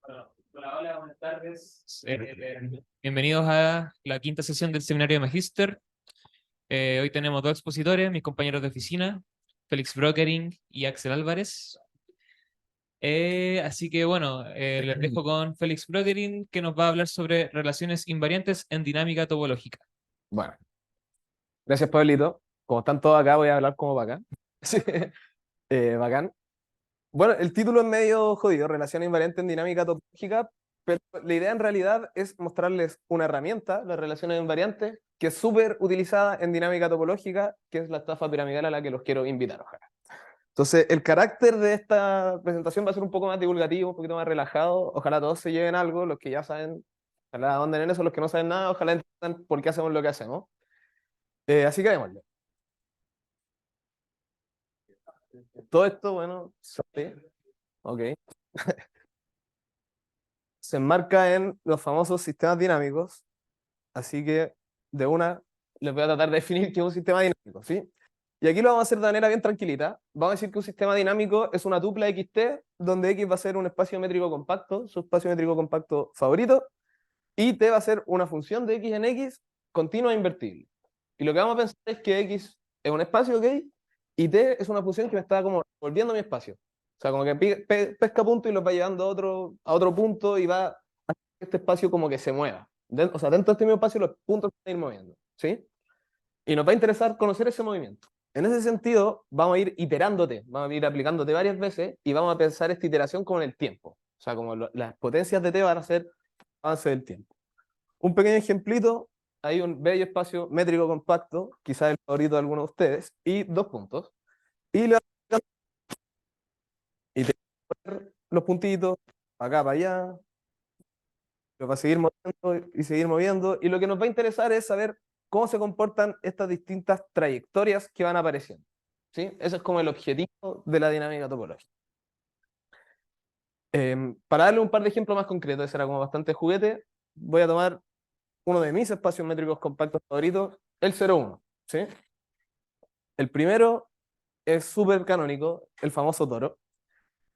Hola, hola, buenas tardes. Bienvenidos a la quinta sesión del seminario de Magíster. Hoy tenemos dos expositores, mis compañeros de oficina, Félix Brokering y Axel Álvarez. Así que bueno, les dejo con Félix Brokering, que nos va a hablar sobre relaciones invariantes en dinámica topológica. Bueno, gracias Pablito. Como están todos acá, voy a hablar como bacán. Sí, bacán. Bueno, el título es medio jodido, relación invariante en dinámica topológica, pero la idea en realidad es mostrarles una herramienta, las relaciones invariantes, que es súper utilizada en dinámica topológica, que es la estafa piramidal a la que los quiero invitar, ojalá. Entonces, el carácter de esta presentación va a ser un poco más divulgativo, un poquito más relajado. Ojalá todos se lleven algo, los que ya saben, ojalá anden en eso, los que no saben nada, ojalá entiendan por qué hacemos lo que hacemos. Así que démosle. Todo esto, bueno, ok, se enmarca en los famosos sistemas dinámicos, así que de una les voy a tratar de definir qué es un sistema dinámico, ¿sí? Y aquí lo vamos a hacer de manera bien tranquilita. Vamos a decir que un sistema dinámico es una tupla XT, donde X va a ser un espacio métrico compacto, su espacio métrico compacto favorito, y T va a ser una función de X en X continua e invertible. Y lo que vamos a pensar es que X es un espacio, ¿ok? Y T es una función que me está como volviendo mi espacio. O sea, como que pesca puntos y los va llevando a otro punto y va a hacer que este espacio como que se mueva. O sea, dentro de este mismo espacio los puntos se van a ir moviendo, ¿sí? Y nos va a interesar conocer ese movimiento. En ese sentido, vamos a ir iterándote, vamos a ir aplicándote varias veces y vamos a pensar esta iteración como en el tiempo. O sea, como las potencias de T van a ser avance del tiempo. Un pequeño ejemplito, hay un bello espacio métrico compacto, quizás el favorito de algunos de ustedes, y dos puntos. Y le y te poner los puntitos, acá para allá, lo va a seguir moviendo y seguir moviendo. Y lo que nos va a interesar es saber cómo se comportan estas distintas trayectorias que van apareciendo. ¿Sí? Ese es como el objetivo de la dinámica topológica. Para darle un par de ejemplos más concretos, ese era como bastante juguete, voy a tomar uno de mis espacios métricos compactos favoritos, el 0,1. ¿Sí? El primero es súper canónico, el famoso toro,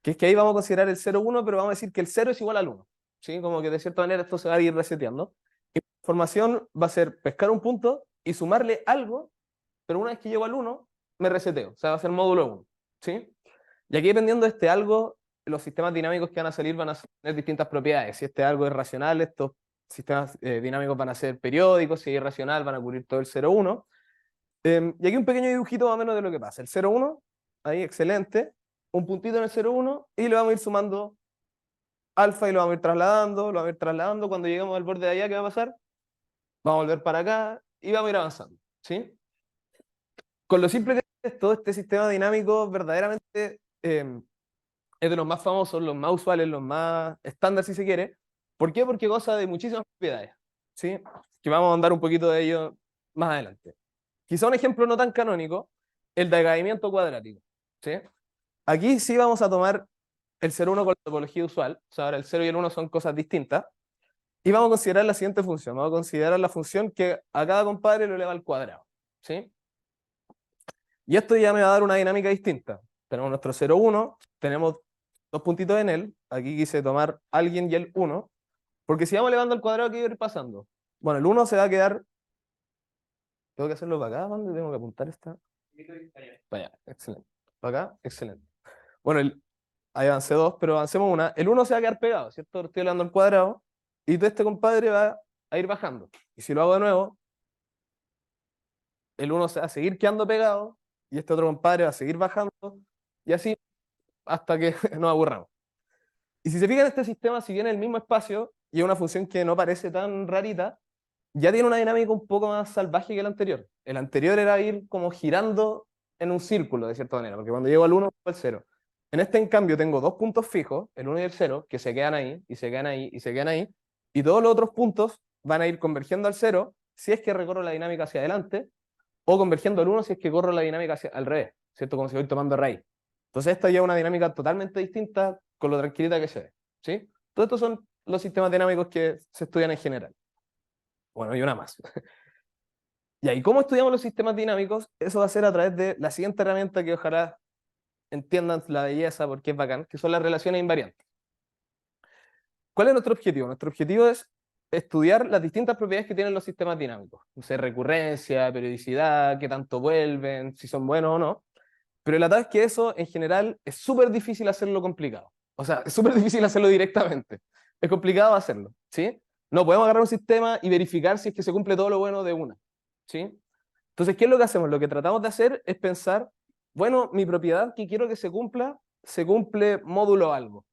que es que ahí vamos a considerar el 0,1, pero vamos a decir que el 0 es igual al 1. ¿Sí? Como que de cierta manera esto se va a ir reseteando. Y la información va a ser pescar un punto y sumarle algo, pero una vez que llego al 1, me reseteo. O sea, va a ser módulo 1. ¿Sí? Y aquí dependiendo de este algo, los sistemas dinámicos que van a salir van a tener distintas propiedades. Si este algo es racional, estos sistemas dinámicos van a ser periódicos, si es irracional van a cubrir todo el 0,1. Y aquí un pequeño dibujito más o menos de lo que pasa. El 0,1, ahí, excelente. Un puntito en el 0,1 y le vamos a ir sumando alfa y lo vamos a ir trasladando, lo vamos a ir trasladando. Cuando lleguemos al borde de allá, ¿qué va a pasar? Vamos a volver para acá y vamos a ir avanzando. ¿Sí? Con lo simple que es esto, este sistema dinámico verdaderamente es de los más famosos, los más usuales, los más estándar si se quiere. ¿Por qué? Porque goza de muchísimas propiedades. ¿Sí? Que vamos a andar un poquito de ello más adelante. Quizá un ejemplo no tan canónico, el decaimiento cuadrático. ¿Sí? Aquí sí vamos a tomar el 0,1 con la topología usual. O sea, ahora el 0 y el 1 son cosas distintas. Y vamos a considerar la siguiente función. Vamos a considerar la función que a cada compadre lo eleva al cuadrado. ¿Sí? Y esto ya me va a dar una dinámica distinta. Tenemos nuestro 0,1, tenemos dos puntitos en él. Aquí quise tomar alguien y el 1. Porque si vamos elevando al cuadrado, ¿qué va a ir pasando? Bueno, el 1 se va a quedar. Tengo que hacerlo para acá. ¿Dónde tengo que apuntar esta? Para allá, excelente. Para acá, excelente. Bueno, ahí avancé dos, pero avancemos una. El 1 se va a quedar pegado, ¿cierto? Estoy elevando al cuadrado. Y todo este compadre va a ir bajando. Y si lo hago de nuevo, el 1 se va a seguir quedando pegado. Y este otro compadre va a seguir bajando. Y así hasta que nos aburramos. Y si se fijan, este sistema, si bien es el mismo espacio y es una función que no parece tan rarita, ya tiene una dinámica un poco más salvaje que el anterior. El anterior era ir como girando en un círculo, de cierta manera, porque cuando llego al 1, al 0. En este, en cambio, tengo dos puntos fijos, el 1 y el 0, que se quedan ahí, y se quedan ahí, y se quedan ahí, y todos los otros puntos van a ir convergiendo al 0 si es que recorro la dinámica hacia adelante, o convergiendo al 1 si es que corro la dinámica hacia, al revés, ¿cierto? Como si voy tomando raíz. Entonces esta ya es una dinámica totalmente distinta con lo tranquilita que se ve, ¿sí? Todos estos son los sistemas dinámicos que se estudian en general. Bueno, y una más. Y ahí, ¿cómo estudiamos los sistemas dinámicos? Eso va a ser a través de la siguiente herramienta que ojalá entiendan la belleza porque es bacán, que son las relaciones invariantes. ¿Cuál es nuestro objetivo? Nuestro objetivo es estudiar las distintas propiedades que tienen los sistemas dinámicos. No sé, recurrencia, periodicidad, qué tanto vuelven, si son buenos o no. Pero el ataque es que eso, en general, es súper difícil hacerlo complicado. O sea, es súper difícil hacerlo directamente. Es complicado hacerlo, ¿sí? No podemos agarrar un sistema y verificar si es que se cumple todo lo bueno de una, ¿sí? Entonces, ¿qué es lo que hacemos? Lo que tratamos de hacer es pensar, bueno, mi propiedad que quiero que se cumple módulo algo,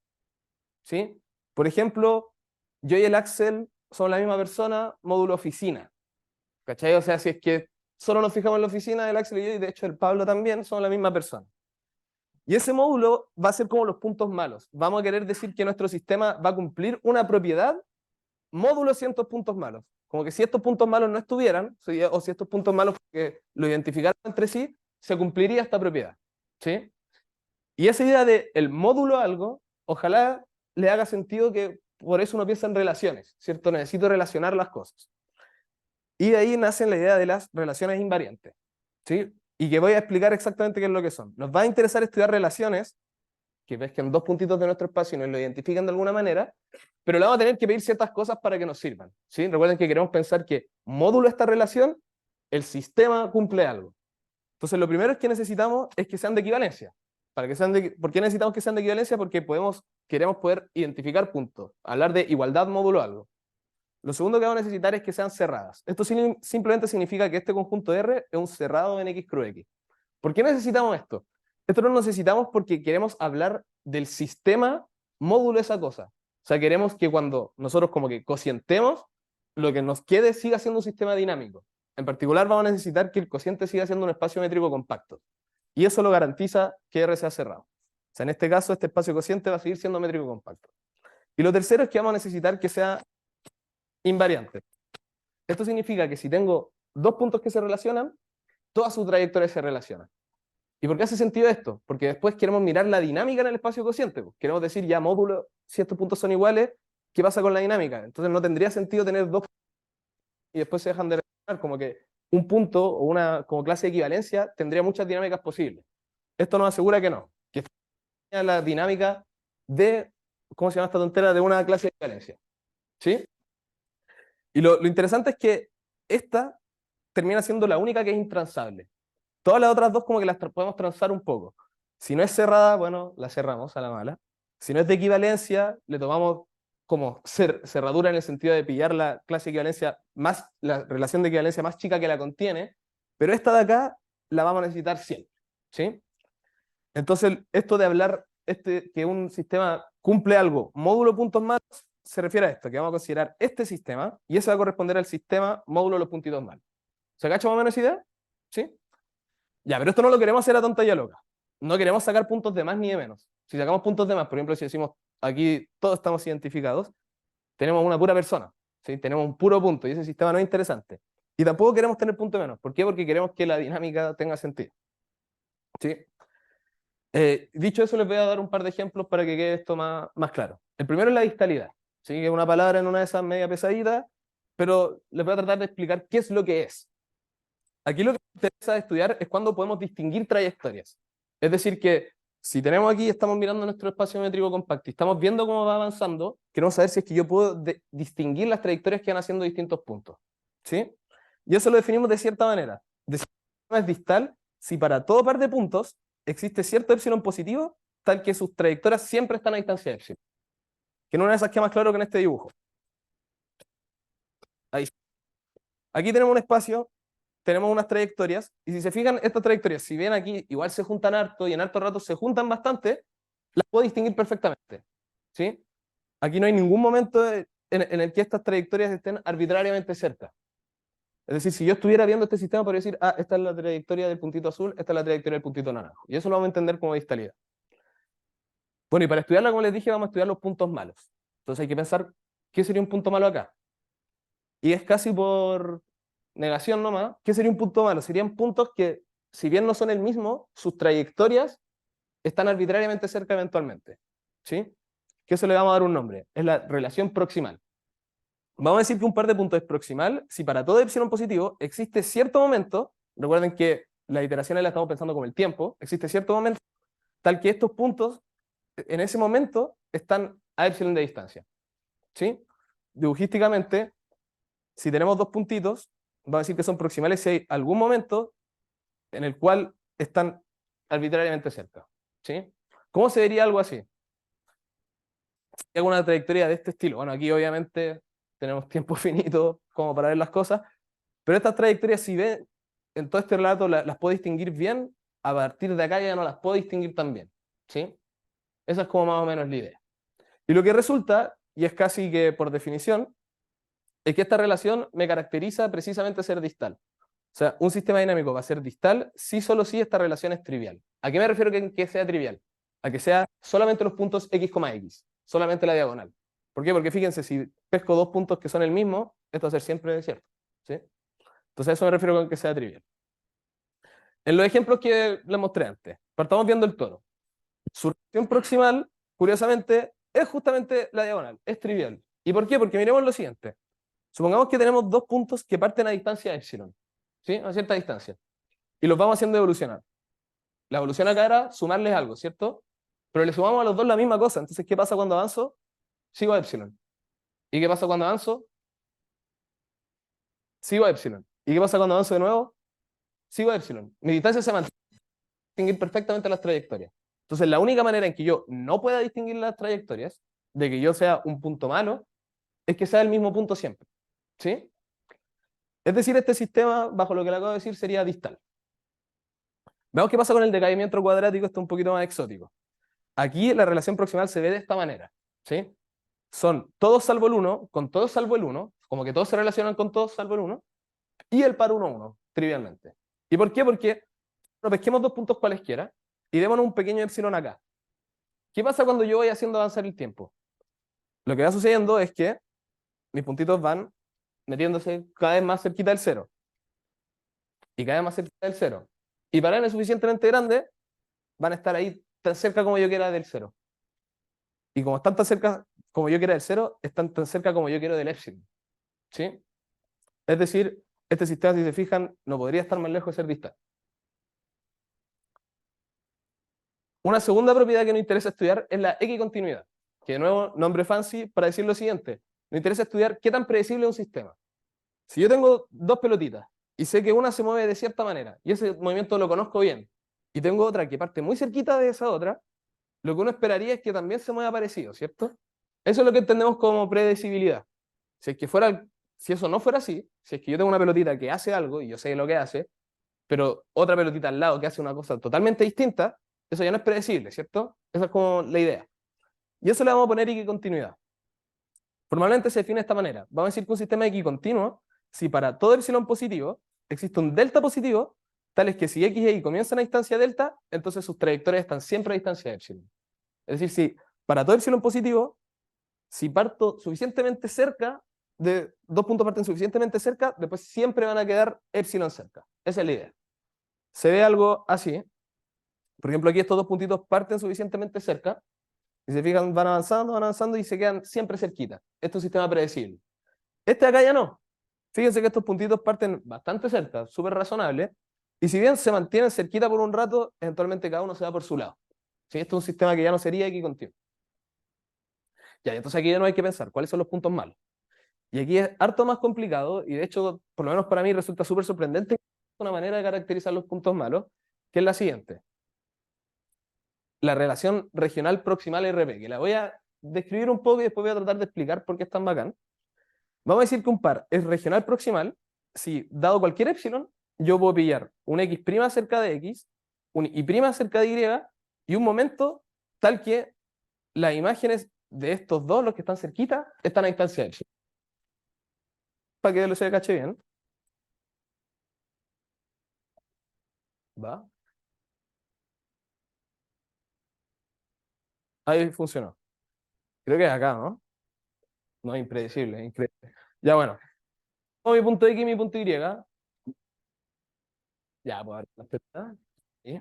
¿sí? Por ejemplo, yo y el Axel son la misma persona, módulo oficina, ¿cachai? O sea, si es que solo nos fijamos en la oficina, el Axel y yo, y de hecho el Pablo también, son la misma persona. Y ese módulo va a ser como los puntos malos. Vamos a querer decir que nuestro sistema va a cumplir una propiedad módulo cientos puntos malos. Como que si estos puntos malos no estuvieran, o si estos puntos malos que lo identificaran entre sí, se cumpliría esta propiedad, ¿sí? Y esa idea de el módulo algo, ojalá le haga sentido, que por eso uno piensa en relaciones, ¿cierto? Necesito relacionar las cosas. Y de ahí nace la idea de las relaciones invariantes, ¿sí? Y que voy a explicar exactamente qué es lo que son. Nos va a interesar estudiar relaciones que pesquen dos puntitos de nuestro espacio y nos lo identifican de alguna manera, pero le vamos a tener que pedir ciertas cosas para que nos sirvan, ¿sí? Recuerden que queremos pensar que módulo esta relación, el sistema cumple algo. Entonces, lo primero que necesitamos es que sean de equivalencia. ¿Por qué necesitamos que sean de equivalencia? Porque queremos poder identificar puntos, hablar de igualdad módulo algo. Lo segundo que vamos a necesitar es que sean cerradas. Esto simplemente significa que este conjunto R es un cerrado en X cruz X. ¿Por qué necesitamos esto? Esto lo necesitamos porque queremos hablar del sistema módulo esa cosa. O sea, queremos que cuando nosotros como que cocientemos, lo que nos quede siga siendo un sistema dinámico. En particular, vamos a necesitar que el cociente siga siendo un espacio métrico compacto. Y eso lo garantiza que R sea cerrado. O sea, en este caso, este espacio cociente va a seguir siendo métrico compacto. Y lo tercero es que vamos a necesitar que sea invariante. Esto significa que si tengo dos puntos que se relacionan, todas sus trayectorias se relacionan. ¿Y por qué hace sentido esto? Porque después queremos mirar la dinámica en el espacio cociente. Queremos decir, ya módulo, si estos puntos son iguales, ¿qué pasa con la dinámica? Entonces no tendría sentido tener dos y después se dejan de relacionar, como que un punto o una como clase de equivalencia tendría muchas dinámicas posibles. Esto nos asegura que no, que es la dinámica de, ¿cómo se llama esta tontera? De una clase de equivalencia, ¿sí? Y lo interesante es que esta termina siendo la única que es intransable. Todas las otras dos como que las podemos transar un poco. Si no es cerrada, bueno, la cerramos a la mala. Si no es de equivalencia, le tomamos como cerradura en el sentido de pillar la clase de equivalencia más, la relación de equivalencia más chica que la contiene, pero esta de acá la vamos a necesitar siempre, ¿sí? Entonces, esto de hablar que un sistema cumple algo, módulo puntos malos, se refiere a esto, que vamos a considerar este sistema, y eso va a corresponder al sistema módulo los puntitos malos. ¿Se cacha más o menos esa idea? ¿Sí? Ya, pero esto no lo queremos hacer a tonta y a loca. No queremos sacar puntos de más ni de menos. Si sacamos puntos de más, por ejemplo, si decimos aquí todos estamos identificados, tenemos una pura persona, ¿sí? Tenemos un puro punto y ese sistema no es interesante. Y tampoco queremos tener punto de menos. ¿Por qué? Porque queremos que la dinámica tenga sentido, ¿sí? Dicho eso, les voy a dar un par de ejemplos para que quede esto más claro. El primero es la distalidad, ¿sí? Que es una palabra en una de esas media pesaditas, pero les voy a tratar de explicar qué es lo que es. Aquí lo que me interesa estudiar es cuándo podemos distinguir trayectorias. Es decir, que si tenemos aquí, estamos mirando nuestro espacio métrico compacto y estamos viendo cómo va avanzando, queremos saber si es que yo puedo distinguir las trayectorias que van haciendo distintos puntos, ¿sí? Y eso lo definimos de cierta manera. De cierta manera es distal si para todo par de puntos existe cierto epsilon positivo, tal que sus trayectorias siempre están a distancia de epsilon. Que en una de esas queda más claro que en este dibujo. Ahí. Aquí tenemos un espacio, tenemos unas trayectorias, y si se fijan, estas trayectorias, si ven aquí, igual se juntan harto, y en harto rato se juntan bastante, las puedo distinguir perfectamente, ¿sí? Aquí no hay ningún momento en el que estas trayectorias estén arbitrariamente cerca. Es decir, si yo estuviera viendo este sistema, podría decir, ah, esta es la trayectoria del puntito azul, esta es la trayectoria del puntito naranjo. Y eso lo vamos a entender como distalidad. Bueno, y para estudiarla, como les dije, vamos a estudiar los puntos malos. Entonces hay que pensar, ¿qué sería un punto malo acá? Y es casi por negación nomás, ¿qué sería un punto malo? Serían puntos que, si bien no son el mismo, sus trayectorias están arbitrariamente cerca eventualmente, ¿sí? Que eso le vamos a dar un nombre, es la relación proximal. Vamos a decir que un par de puntos es proximal si para todo epsilon positivo existe cierto momento, recuerden que las iteraciones las estamos pensando como el tiempo, existe cierto momento tal que estos puntos en ese momento están a epsilon de distancia. ¿Sí? Dibujísticamente, si tenemos dos puntitos, vamos a decir que son proximales si hay algún momento en el cual están arbitrariamente cerca. ¿Sí? ¿Cómo se vería algo así? Hago una trayectoria de este estilo. Bueno, aquí obviamente tenemos tiempo finito como para ver las cosas, pero estas trayectorias, si ven en todo este relato, las puedo distinguir bien, a partir de acá ya no las puedo distinguir tan bien. ¿Sí? Esa es como más o menos la idea. Y lo que resulta, y es casi que por definición, es que esta relación me caracteriza precisamente ser distal. O sea, un sistema dinámico va a ser distal si solo si esta relación es trivial. ¿A qué me refiero que sea trivial? A que sea solamente los puntos x, x, solamente la diagonal. ¿Por qué? Porque fíjense, si pesco dos puntos que son el mismo, esto va a ser siempre cierto. ¿Sí? Entonces a eso me refiero con que sea trivial. En los ejemplos que les mostré antes, partamos viendo el toro. Su relación proximal, curiosamente, es justamente la diagonal, es trivial. ¿Y por qué? Porque miremos lo siguiente. Supongamos que tenemos dos puntos que parten a distancia epsilon, ¿sí? A cierta distancia. Y los vamos haciendo evolucionar. La evolución acá era sumarles algo, ¿cierto? Pero le sumamos a los dos la misma cosa. Entonces, ¿qué pasa cuando avanzo? Sigo a epsilon. ¿Y qué pasa cuando avanzo? Sigo a epsilon. ¿Y qué pasa cuando avanzo de nuevo? Sigo a epsilon. Mi distancia se mantiene. Distinguir perfectamente las trayectorias. Entonces, la única manera en que yo no pueda distinguir las trayectorias, de que yo sea un punto malo, es que sea el mismo punto siempre. ¿Sí? Es decir, este sistema, bajo lo que le acabo de decir, sería distal. Veamos qué pasa con el decaimiento cuadrático, esto es un poquito más exótico. Aquí la relación proximal se ve de esta manera. ¿Sí? Son todos salvo el 1, con todos salvo el 1, como que todos se relacionan con todos salvo el 1, y el par 1, 1, trivialmente. ¿Y por qué? Porque pesquemos dos puntos cualesquiera y démonos un pequeño epsilon acá. ¿Qué pasa cuando yo voy haciendo avanzar el tiempo? Lo que va sucediendo es que mis puntitos van metiéndose cada vez más cerquita del cero. Y cada vez más cerquita del cero. Y para n suficientemente grande, van a estar ahí tan cerca como yo quiera del cero. Y como están tan cerca como yo quiera del cero, están tan cerca como yo quiero del epsilon. ¿Sí? Es decir, este sistema, si se fijan, no podría estar más lejos de ser distal. Una segunda propiedad que nos interesa estudiar es la equicontinuidad, que de nuevo, nombre fancy para decir lo siguiente. Nos interesa estudiar qué tan predecible es un sistema. Si yo tengo dos pelotitas y sé que una se mueve de cierta manera y ese movimiento lo conozco bien, y tengo otra que parte muy cerquita de esa otra, lo que uno esperaría es que también se mueva parecido, ¿cierto? Eso es lo que entendemos como predecibilidad. Si es que si eso no fuera así, si es que yo tengo una pelotita que hace algo y yo sé lo que hace, pero otra pelotita al lado que hace una cosa totalmente distinta, eso ya no es predecible, ¿cierto? Esa es como la idea. Y eso le vamos a poner equicontinuidad. Formalmente se define de esta manera. Vamos a decir que un sistema equicontinuo, si para todo epsilon positivo existe un delta positivo, tal es que si x y y comienzan a distancia delta, entonces sus trayectorias están siempre a distancia de epsilon. Es decir, si para todo epsilon positivo, si parto suficientemente cerca, de dos puntos parten suficientemente cerca, después siempre van a quedar epsilon cerca. Esa es la idea. Se ve algo así. Por ejemplo, aquí estos dos puntitos parten suficientemente cerca, y se fijan, van avanzando y se quedan siempre cerquita. Esto es un sistema predecible. Este de acá ya no. Fíjense que estos puntitos parten bastante cerca, súper razonable, y si bien se mantienen cerquita por un rato, eventualmente cada uno se va por su lado. ¿Sí? Esto es un sistema que ya no sería equicontinuo. Ya, entonces aquí ya no hay que pensar cuáles son los puntos malos. Y aquí es harto más complicado, y de hecho, por lo menos para mí resulta súper sorprendente una manera de caracterizar los puntos malos, que es la siguiente. La relación regional proximal RP, que la voy a describir un poco y después voy a tratar de explicar por qué es tan bacán. Vamos a decir que un par es regional proximal si, dado cualquier epsilon, yo puedo pillar un x' cerca de x, un y' cerca de y un momento tal que las imágenes de estos dos, los que están cerquita, están a distancia de epsilon. Para que lo se cache bien. ¿Va? Ahí funcionó. Creo que es acá, ¿no? No, impredecible, increíble. Ya bueno. Pongo mi punto X y mi punto Y. Ya, pues ahora. ¿Sí?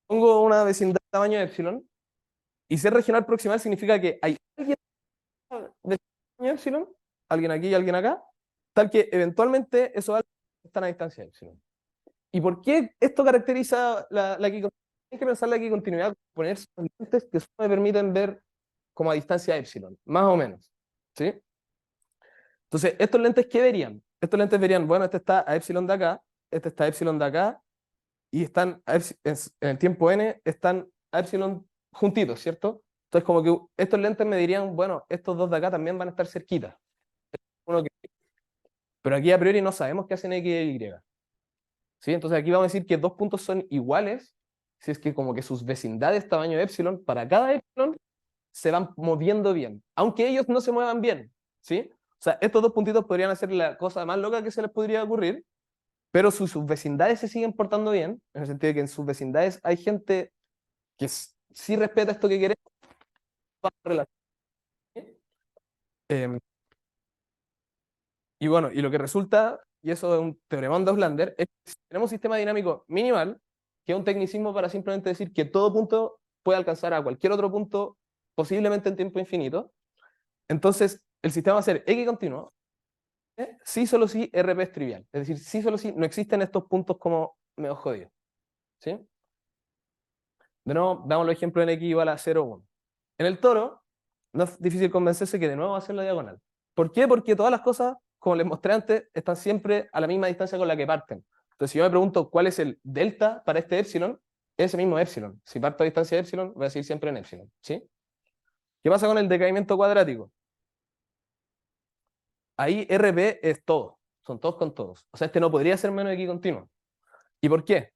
Pongo una vecindad de tamaño de epsilon. Y ser regional proximal significa que hay alguien de tamaño epsilon, alguien aquí y alguien acá, tal que eventualmente esos alguien están a distancia de epsilon. ¿Y por qué esto caracteriza la equicontinuidad? hay que pensar la equicontinuidad, poner lentes que solo me permiten ver como a distancia epsilon, más o menos, ¿sí? Entonces, ¿estos lentes qué verían? Estos lentes verían, bueno, este está a epsilon de acá, este está a epsilon de acá, y están en el tiempo n, están a epsilon juntitos, ¿cierto? Entonces, como que estos lentes me dirían, bueno, estos dos de acá también van a estar cerquitas. Uno pero aquí a priori no sabemos qué hacen X y Y. ¿Sí? Entonces aquí vamos a decir que dos puntos son iguales si es que como que sus vecindades tamaño epsilon, para cada epsilon, se van moviendo bien, aunque ellos no se muevan bien. ¿Sí? O sea, estos dos puntitos podrían hacer la cosa más loca que se les podría ocurrir, pero sus vecindades se siguen portando bien, en el sentido de que en sus vecindades hay gente que sí respeta esto que queremos. Eh, y bueno, y lo que resulta, y eso es un teoremón de Auslander, es que si tenemos un sistema dinámico minimal, que es un tecnicismo para simplemente decir que todo punto puede alcanzar a cualquier otro punto, posiblemente en tiempo infinito, entonces el sistema va a ser X continuo, sí, solo sí, RP es trivial. Es decir, sí, solo sí, no existen estos puntos como medio jodidos. ¿Sí? De nuevo, damos el ejemplo en X igual a 0, 1. En el toro, no es difícil convencerse que de nuevo va a ser la diagonal. ¿Por qué? Porque todas las cosas, como les mostré antes, están siempre a la misma distancia con la que parten. Entonces, si yo me pregunto cuál es el delta para este epsilon, es ese mismo epsilon. Si parto a distancia de epsilon, voy a seguir siempre en epsilon. ¿Sí? ¿Qué pasa con el decaimiento cuadrático? Ahí RP es todo. Son todos con todos. O sea, este no podría ser menos X continuo. ¿Y por qué?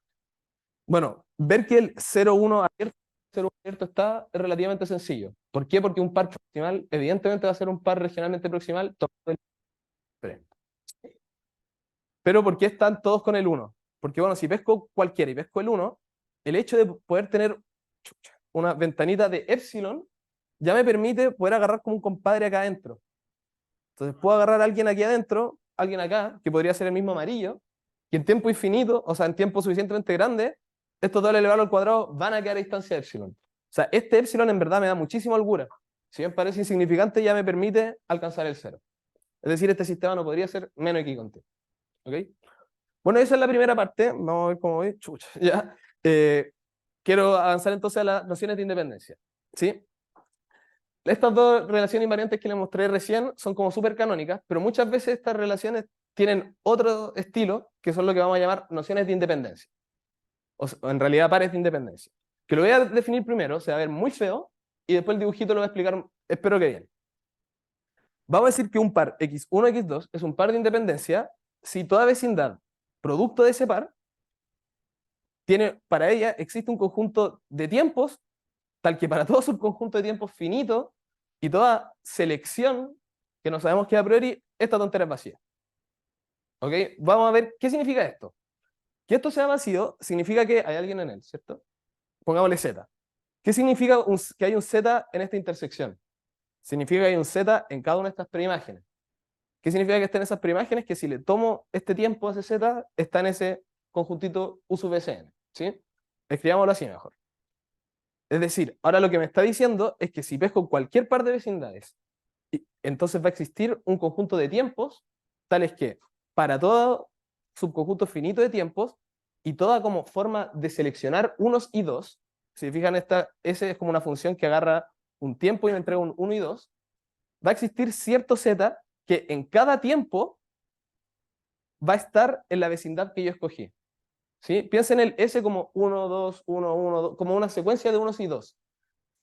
Bueno, ver que el 0,1 abierto, 0,1 abierto está es relativamente sencillo. ¿Por qué? Porque un par proximal, evidentemente va a ser un par regionalmente proximal tomando el 3. Pero ¿por qué están todos con el 1? Porque bueno, si pesco cualquiera y pesco el 1, el hecho de poder tener una ventanita de epsilon ya me permite poder agarrar como un compadre acá adentro. Entonces puedo agarrar a alguien aquí adentro, alguien acá, que podría ser el mismo amarillo, y en tiempo infinito, o sea, en tiempo suficientemente grande, estos dos elevado al cuadrado van a quedar a distancia de epsilon. O sea, este epsilon en verdad me da muchísima holgura. Si bien parece insignificante, ya me permite alcanzar el cero. Es decir, este sistema no podría ser menos equicontinuo. ¿Ok? Bueno, esa es la primera parte. Vamos a ver cómo voy. Chucha, ya. Quiero avanzar entonces a las nociones de independencia. ¿Sí? Estas dos relaciones invariantes que les mostré recién son como súper canónicas, pero muchas veces estas relaciones tienen otro estilo, que son lo que vamos a llamar nociones de independencia. O en realidad pares de independencia. Que lo voy a definir primero, se va a ver muy feo, y después el dibujito lo voy a explicar, espero que bien. Vamos a decir que un par x1, x2 es un par de independencia si toda vecindad producto de ese par tiene, para ella existe un conjunto de tiempos tal que para todo subconjunto de tiempos finito y toda selección que no sabemos que a priori, esta tontera es vacía. ¿Ok? Vamos a ver qué significa esto. Que esto sea vacío significa que hay alguien en él, ¿cierto? Pongámosle Z. ¿Qué significa que hay un Z en esta intersección? Significa que hay un Z en cada una de estas preimágenes. ¿Qué significa que está en esas preimágenes? Que si le tomo este tiempo a ese Z, está en ese conjuntito U sub Sn. ¿Sí? Escribámoslo así mejor. Es decir, ahora lo que me está diciendo es que si pesco cualquier par de vecindades, entonces va a existir un conjunto de tiempos tales que para todo subconjunto finito de tiempos y toda como forma de seleccionar unos y dos, si fijan, S es como una función que agarra un tiempo y me entrega un 1 y 2, va a existir cierto Z que en cada tiempo va a estar en la vecindad que yo escogí. ¿Sí? Piensen en el S como 1, 2, 1, 1, 2, como una secuencia de unos y dos.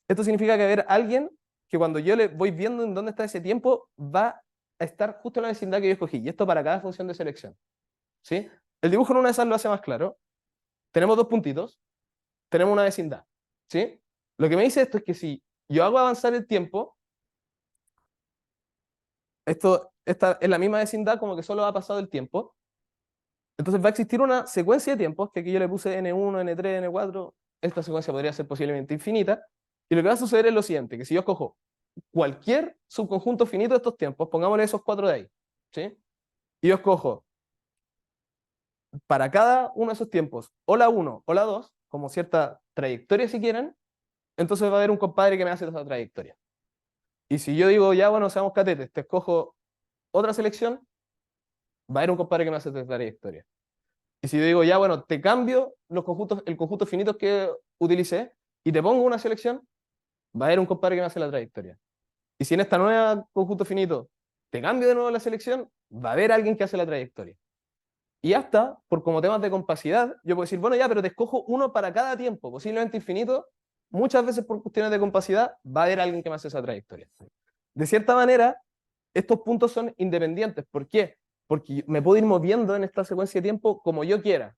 Esto significa que haber alguien que cuando yo le voy viendo en dónde está ese tiempo, va a estar justo en la vecindad que yo escogí. Y esto para cada función de selección. ¿Sí? El dibujo en una de esas lo hace más claro. Tenemos dos puntitos, tenemos una vecindad. ¿Sí? Lo que me dice esto es que si yo hago avanzar el tiempo, esta es la misma vecindad como que solo ha pasado el tiempo. Entonces va a existir una secuencia de tiempos, que aquí yo le puse N1, N3, N4. Esta secuencia podría ser posiblemente infinita. Y lo que va a suceder es lo siguiente, que si yo escojo cualquier subconjunto finito de estos tiempos, pongámosle esos cuatro de ahí, ¿sí? Y yo escojo para cada uno de esos tiempos, o la 1 o la 2, como cierta trayectoria si quieren, entonces va a haber un compadre que me hace esa trayectoria. Y si yo digo, ya bueno, seamos catetes, te escojo otra selección, va a haber un compadre que me hace esa trayectoria. Y si yo digo, ya, bueno, te cambio los conjuntos, el conjunto finito que utilicé y te pongo una selección, va a haber un compadre que me hace la trayectoria. Y si en esta nueva conjunto finito te cambio de nuevo la selección, va a haber alguien que hace la trayectoria. Y hasta, por como temas de compacidad, yo puedo decir, bueno, ya, pero te escojo uno para cada tiempo, posiblemente infinito. Muchas veces por cuestiones de compacidad va a haber alguien que me hace esa trayectoria. De cierta manera, estos puntos son independientes. ¿Por qué? Porque me puedo ir moviendo en esta secuencia de tiempo como yo quiera.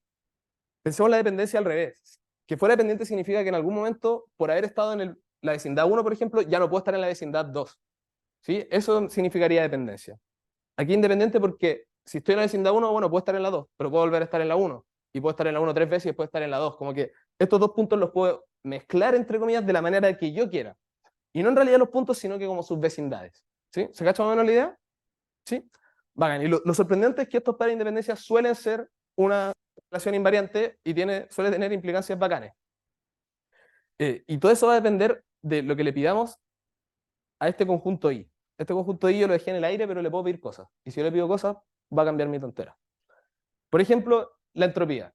Pensemos la dependencia al revés. Que fuera dependiente significa que en algún momento, por haber estado en la vecindad 1, por ejemplo, ya no puedo estar en la vecindad 2. ¿Sí? Eso significaría dependencia. Aquí independiente porque si estoy en la vecindad 1, bueno, puedo estar en la 2, pero puedo volver a estar en la 1. Y puedo estar en la 1 3 veces y después estar en la 2. Como que estos dos puntos los puedo mezclar, entre comillas, de la manera que yo quiera. Y no en realidad los puntos, sino que como sus vecindades. ¿Sí? ¿Se cacha más o menos la idea? ¿Sí? Bacán. Y lo sorprendente es que estos pares de independencia suelen ser una relación invariante y suele tener implicancias bacanes. Y todo eso va a depender de lo que le pidamos a este conjunto I. Este conjunto I yo lo dejé en el aire, pero le puedo pedir cosas. Y si yo le pido cosas, va a cambiar mi tontera. Por ejemplo, la entropía.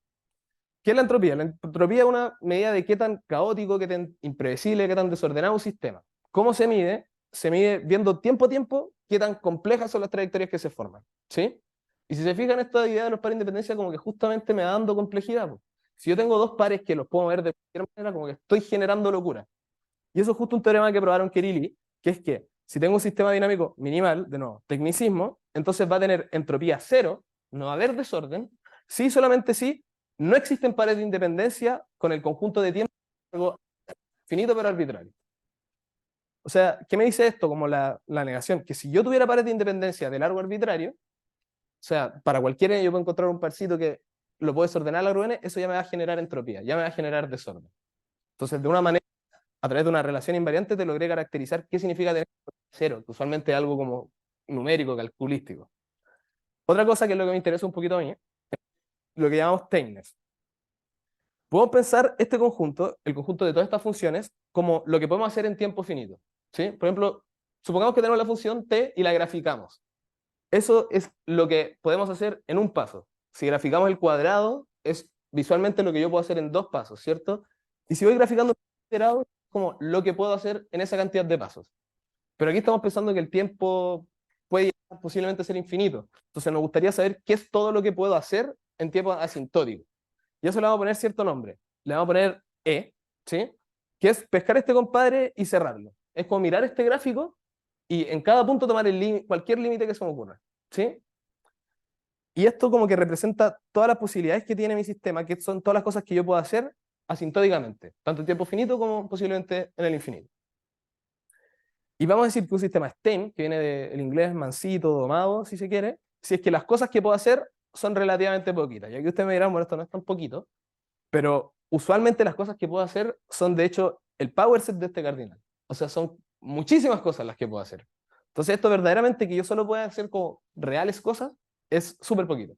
¿Qué es la entropía? La entropía es una medida de qué tan caótico, qué tan imprevisible, qué tan desordenado un sistema. ¿Cómo se mide? Se mide viendo tiempo a tiempo qué tan complejas son las trayectorias que se forman. ¿Sí? Y si se fijan, esta idea de los pares de independencia como que justamente me va dando complejidad. Po. Si yo tengo dos pares que los puedo ver de cualquier manera, como que estoy generando locura. Y eso es justo un teorema que probaron Kerilli, que es que si tengo un sistema dinámico minimal, de nuevo, tecnicismo, entonces va a tener entropía cero, no va a haber desorden, sí, solamente sí, no existen pares de independencia con el conjunto de tiempo algo finito pero arbitrario. O sea, ¿qué me dice esto como la negación? Que si yo tuviera pares de independencia de largo arbitrario, o sea, para cualquier n yo puedo encontrar un parcito que lo puedo desordenar a largo n, eso ya me va a generar entropía, ya me va a generar desorden. Entonces, de una manera, a través de una relación invariante, te logré caracterizar qué significa tener cero, que usualmente es algo como numérico, calculístico. Otra cosa que es lo que me interesa un poquito a mí, lo que llamamos tameness. Podemos pensar este conjunto, el conjunto de todas estas funciones, como lo que podemos hacer en tiempo finito. ¿Sí? Por ejemplo, supongamos que tenemos la función t y la graficamos. Eso es lo que podemos hacer en un paso. Si graficamos el cuadrado, es visualmente lo que yo puedo hacer en dos pasos, ¿cierto? Y si voy graficando el cuadrado, es como lo que puedo hacer en esa cantidad de pasos. Pero aquí estamos pensando que el tiempo puede posiblemente ser infinito. Entonces nos gustaría saber qué es todo lo que puedo hacer en tiempo asintótico. Y eso le vamos a poner cierto nombre. Le vamos a poner E, ¿sí? Que es pescar este compadre y cerrarlo. Es como mirar este gráfico y en cada punto tomar cualquier límite que se me ocurra, ¿sí? Y esto como que representa todas las posibilidades que tiene mi sistema, que son todas las cosas que yo puedo hacer asintóticamente, tanto en tiempo finito como posiblemente en el infinito. Y vamos a decir que un sistema es tame, que viene del inglés mansito, domado, si se quiere, si es que las cosas que puedo hacer son relativamente poquitas. Y aquí ustedes me dirán, bueno, esto no es tan poquito, pero usualmente las cosas que puedo hacer son de hecho el power set de este cardinal. O sea, son muchísimas cosas las que puedo hacer. Entonces esto verdaderamente que yo solo pueda hacer como reales cosas es súper poquito.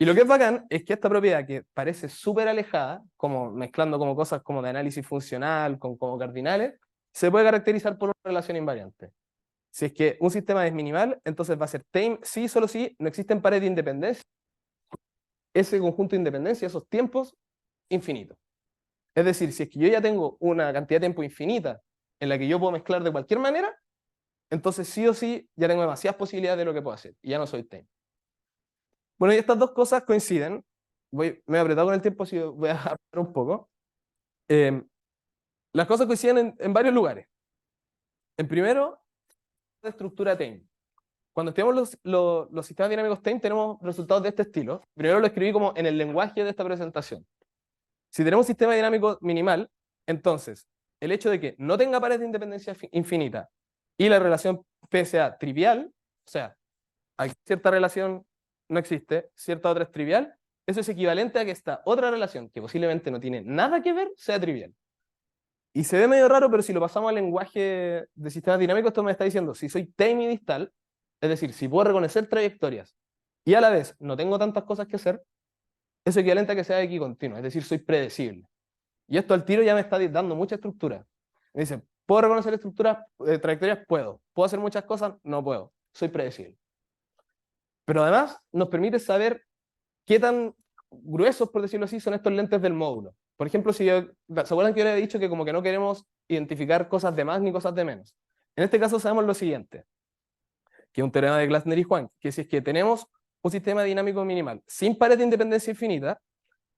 Y lo que es bacán es que esta propiedad que parece súper alejada, como mezclando como cosas como de análisis funcional con como cardinales, se puede caracterizar por una relación invariante. Si es que un sistema es minimal, entonces va a ser tame, sí, solo sí, no existen pares de independencia. Ese conjunto de independencia, esos tiempos, infinitos. Es decir, si es que yo ya tengo una cantidad de tiempo infinita en la que yo puedo mezclar de cualquier manera, entonces sí o sí ya tengo demasiadas posibilidades de lo que puedo hacer y ya no soy tame. Bueno, y estas dos cosas coinciden. Me he apretado con el tiempo, así voy a hablar un poco. Las cosas coinciden en varios lugares. En primero, la estructura tame. Cuando estudiamos los sistemas dinámicos tame, tenemos resultados de este estilo. Primero lo escribí como en el lenguaje de esta presentación. Si tenemos un sistema dinámico minimal, entonces el hecho de que no tenga pares de independencia infinita y la relación P sea trivial, o sea, hay cierta relación no existe, cierta otra es trivial, eso es equivalente a que esta otra relación, que posiblemente no tiene nada que ver, sea trivial. Y se ve medio raro, pero si lo pasamos al lenguaje de sistemas dinámicos, esto me está diciendo, si soy tame y distal, es decir, si puedo reconocer trayectorias y a la vez no tengo tantas cosas que hacer, es equivalente a que sea equicontinuo, es decir, soy predecible. Y esto al tiro ya me está dando mucha estructura. Me dice, ¿puedo reconocer estructuras, trayectorias? Puedo. ¿Puedo hacer muchas cosas? No puedo. Soy predecible. Pero además nos permite saber qué tan gruesos, por decirlo así, son estos lentes del módulo. Por ejemplo, ¿se acuerdan que yo les he dicho que como que no queremos identificar cosas de más ni cosas de menos? En este caso sabemos lo siguiente, que es un teorema de Glasner y Hwang, que si es que tenemos un sistema dinámico minimal sin pared de independencia infinita,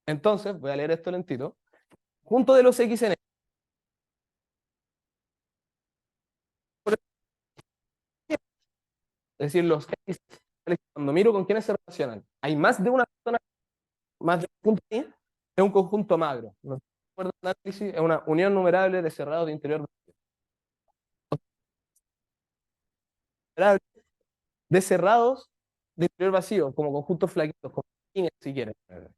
entonces, voy a leer esto lentito, junto de los x en es decir, los x, cuando miro con quiénes se relacionan, hay más de una persona, más de un punto ahí, es un conjunto magro. ¿No? Análisis es una unión numerable de cerrados de interior de cerrados de interior vacío, como conjuntos flaquitos, como líneas, si quieren. El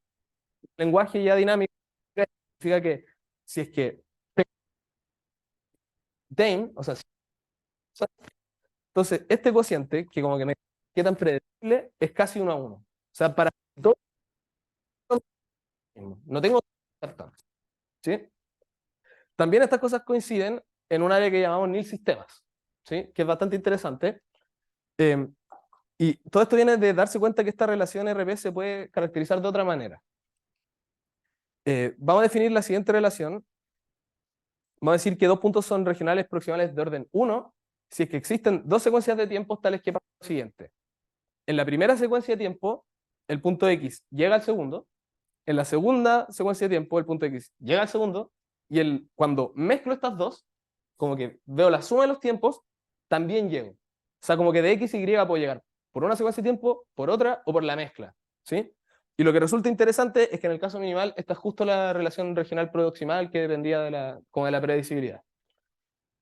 lenguaje ya dinámico significa que si es que Dane, o sea, entonces este cociente, que como que me queda tan predecible, es casi 1 a 1. O sea, para todos no tengo ¿sí? También estas cosas coinciden en un área que llamamos nil sistemas, ¿sí? Que es bastante interesante. Y todo esto viene de darse cuenta que esta relación RP se puede caracterizar de otra manera. Vamos a definir la siguiente relación. Vamos a decir que dos puntos son regionales proximales de orden 1 si es que existen dos secuencias de tiempos tales que pasa lo siguiente. En la primera secuencia de tiempo, el punto X llega al segundo. En la segunda secuencia de tiempo, el punto X llega al segundo. Y cuando mezclo estas dos, como que veo la suma de los tiempos, también llego. O sea, como que de X y Y puedo llegar por una secuencia de tiempo, por otra o por la mezcla. ¿Sí? Y lo que resulta interesante es que en el caso minimal está justo la relación regional proximal que dependía de la predecibilidad.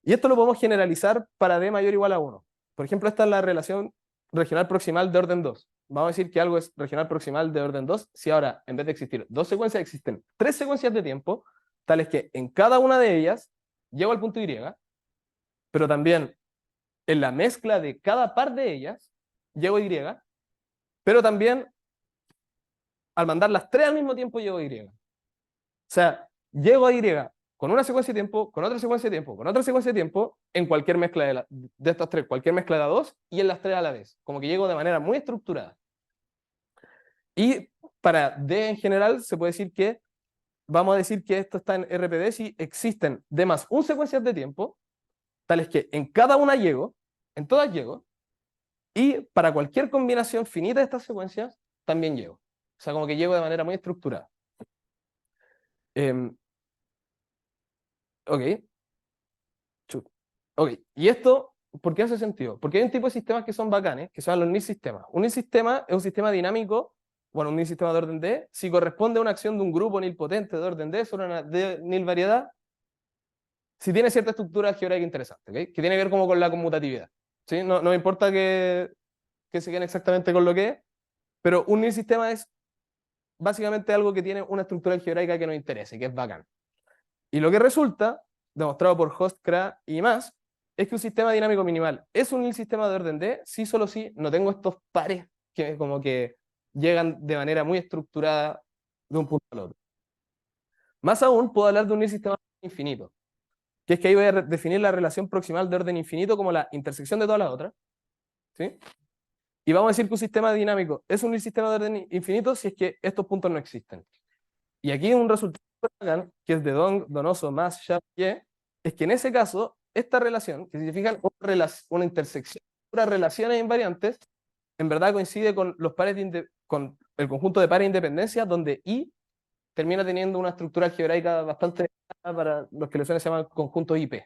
Y esto lo podemos generalizar para D mayor o igual a 1. Por ejemplo, esta es la relación regional proximal de orden 2. Vamos a decir que algo es regional proximal de orden 2 si ahora, en vez de existir dos secuencias, existen tres secuencias de tiempo, tales que en cada una de ellas llego al punto Y, pero también en la mezcla de cada par de ellas llego a Y, pero también al mandar las tres al mismo tiempo llego a Y. O sea, llego a Y con una secuencia de tiempo, con otra secuencia de tiempo, con otra secuencia de tiempo, en cualquier mezcla de estas tres, cualquier mezcla de las dos, y en las tres a la vez. Como que llego de manera muy estructurada. Y para D en general se puede decir que, vamos a decir que esto está en RPD si existen D más un secuencias de tiempo, tales que en cada una llego, en todas llego, y para cualquier combinación finita de estas secuencias, también llego. O sea, como que llego de manera muy estructurada. Ok. Ok, y esto, ¿por qué hace sentido? Porque hay un tipo de sistemas que son bacanes, que son los nil sistemas. Un nil sistema es un sistema dinámico, bueno, un nil sistema de orden D, si corresponde a una acción de un grupo nilpotente de orden D sobre una nil variedad, si tiene cierta estructura geográfica interesante, ¿okay? Que tiene que ver como con la conmutatividad. ¿Sí? No me importa que se queden exactamente con lo que es, pero un nil sistema es básicamente algo que tiene una estructura algebraica que nos interese, que es bacán. Y lo que resulta, demostrado por Hofstadter y más, es que un sistema dinámico minimal es un sistema de orden D, si solo si no tengo estos pares que como que llegan de manera muy estructurada de un punto al otro. Más aún, puedo hablar de un sistema infinito, que es que ahí voy a definir la relación proximal de orden infinito como la intersección de todas las otras. ¿Sí? Y vamos a decir que un sistema dinámico es un sistema de orden infinito si es que estos puntos no existen. Y aquí un resultado que es de Dong, Donoso, más Sharp, es que en ese caso, esta relación, que si se fijan, una intersección de relaciones invariantes, en verdad coincide con los pares con el conjunto de pares de independencia, donde I termina teniendo una estructura algebraica bastante para los que le suelen llamar conjuntos IP.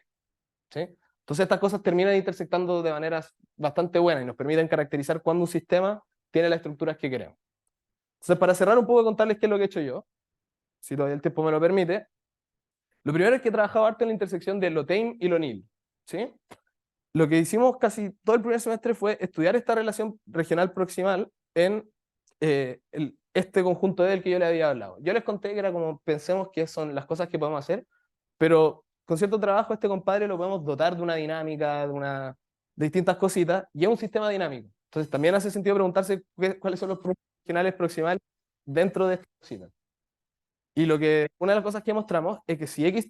¿Sí? Entonces estas cosas terminan intersectando de maneras bastante buenas y nos permiten caracterizar cuándo un sistema tiene las estructuras que queremos. Entonces, para cerrar un poco y contarles qué es lo que he hecho yo, si todavía el tiempo me lo permite, lo primero es que he trabajado harto en la intersección de lo tame y lo nil. ¿Sí? Lo que hicimos casi todo el primer semestre fue estudiar esta relación regional proximal en este conjunto del que yo les había hablado. Yo les conté que era como pensemos que son las cosas que podemos hacer, pero con cierto trabajo este compadre lo podemos dotar de una dinámica, de distintas cositas, y es un sistema dinámico. Entonces también hace sentido preguntarse cuáles son los regionales proximales dentro de esta cosita. Y una de las cosas que mostramos es que si X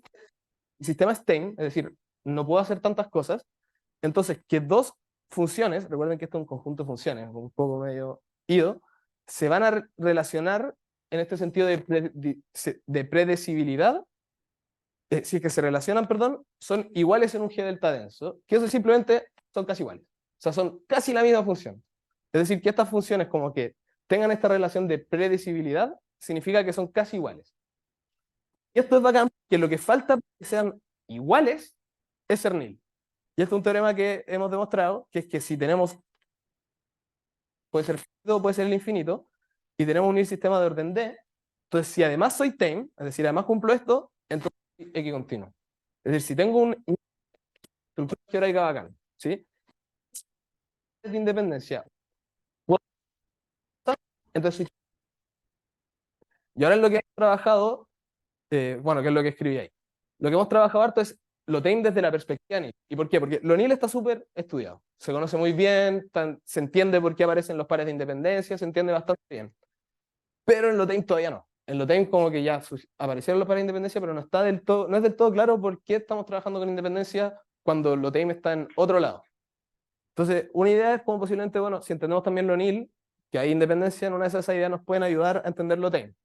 sistema es tame, es decir, no puedo hacer tantas cosas, entonces que dos funciones, recuerden que esto es un conjunto de funciones, un poco medio ido, se van a relacionar en este sentido de predecibilidad, si es que se relacionan, perdón, son iguales en un G delta denso, que eso simplemente son casi iguales. O sea, son casi la misma función. Es decir, que estas funciones como que tengan esta relación de predecibilidad, significa que son casi iguales. Y esto es bacán, que lo que falta para que sean iguales es ser nil. Y este es un teorema que hemos demostrado, que es que si tenemos, puede ser finito, puede ser el infinito, y tenemos un sistema de orden D, entonces si además soy tame, es decir, además cumplo esto, entonces soy X continuo. Es decir, si tengo una estructura algebraica bacán, ¿sí? De independencia, entonces, y ahora en lo que hemos trabajado, bueno, que es lo que escribí ahí. Lo que hemos trabajado harto es lo tame desde la perspectiva nil. ¿Y por qué? Porque lo nil está súper estudiado. Se conoce muy bien, se entiende por qué aparecen los pares de independencia, se entiende bastante bien. Pero en lo tame todavía no. En lo tame como que ya aparecieron los pares de independencia, pero no está del todo, no es del todo claro por qué estamos trabajando con independencia cuando lo tame está en otro lado. Entonces, una idea es como posiblemente, bueno, si entendemos también lo nil, que hay independencia, en una de esas ideas nos pueden ayudar a entender lo tame.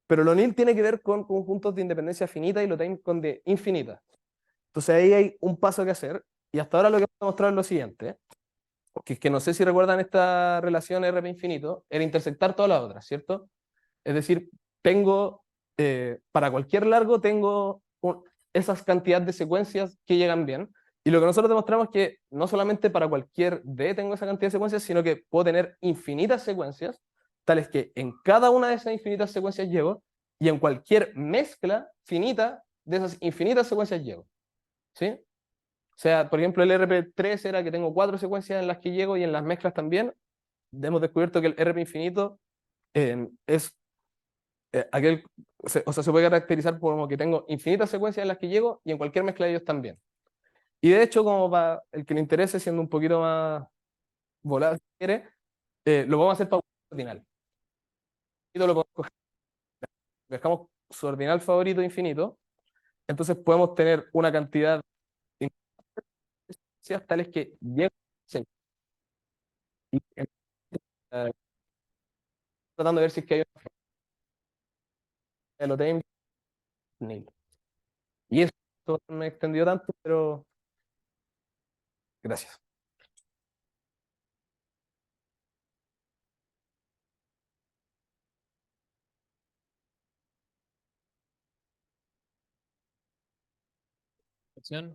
Pero lo nil tiene que ver con conjuntos de independencia finita y lo tame con de infinita. Entonces ahí hay un paso que hacer, y hasta ahora lo que vamos a mostrar es lo siguiente, que es que no sé si recuerdan esta relación RP infinito, era intersectar todas las otras, ¿cierto? Es decir, tengo, para cualquier largo, tengo esas cantidades de secuencias que llegan bien, y lo que nosotros demostramos es que no solamente para cualquier D tengo esa cantidad de secuencias, sino que puedo tener infinitas secuencias, tales que en cada una de esas infinitas secuencias llego, y en cualquier mezcla finita de esas infinitas secuencias llego. ¿Sí? O sea, por ejemplo, el RP3 era que tengo 4 secuencias en las que llego y en las mezclas también. Hemos descubierto que el RP infinito es aquel, o sea, se puede caracterizar como que tengo infinitas secuencias en las que llego y en cualquier mezcla de ellos también. Y de hecho, como para el que le interese, siendo un poquito más volado, si quiere, lo vamos a hacer para un ordinal. Y lo podemos coger. Dejamos su ordinal favorito infinito, entonces podemos tener una cantidad de secuencias tales que llegan eh, tratando de ver si es que hay un Elohim Nil. Y eso no me extendió tanto, pero gracias.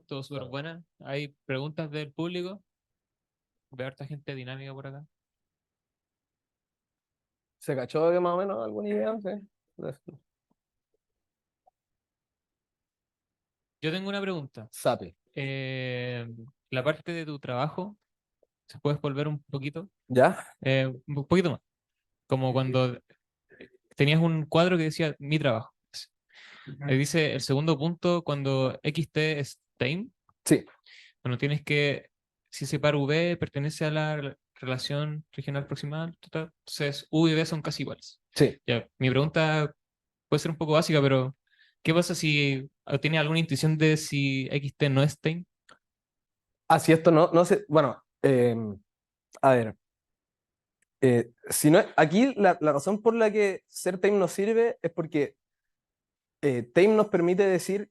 Todo súper buena. Hay preguntas del público. Veo harta gente dinámica por acá. ¿Se cachó que más o menos alguna idea? Sí. Yo tengo una pregunta. Sape. La parte de tu trabajo, ¿se puede volver un poquito? ¿Ya? Un poquito más. Como cuando tenías un cuadro que decía mi trabajo. Ahí dice el segundo punto, cuando XT es tame, Sí, bueno, tienes que, si ese par V pertenece a la relación regional proximal, entonces U y V son casi iguales. sí. Ya, mi pregunta puede ser un poco básica, pero ¿qué pasa si tienes alguna intuición de si XT no es tame? Si esto no sé. Bueno, a ver. Si no, aquí la razón por la que ser tame nos sirve es porque tame nos permite decir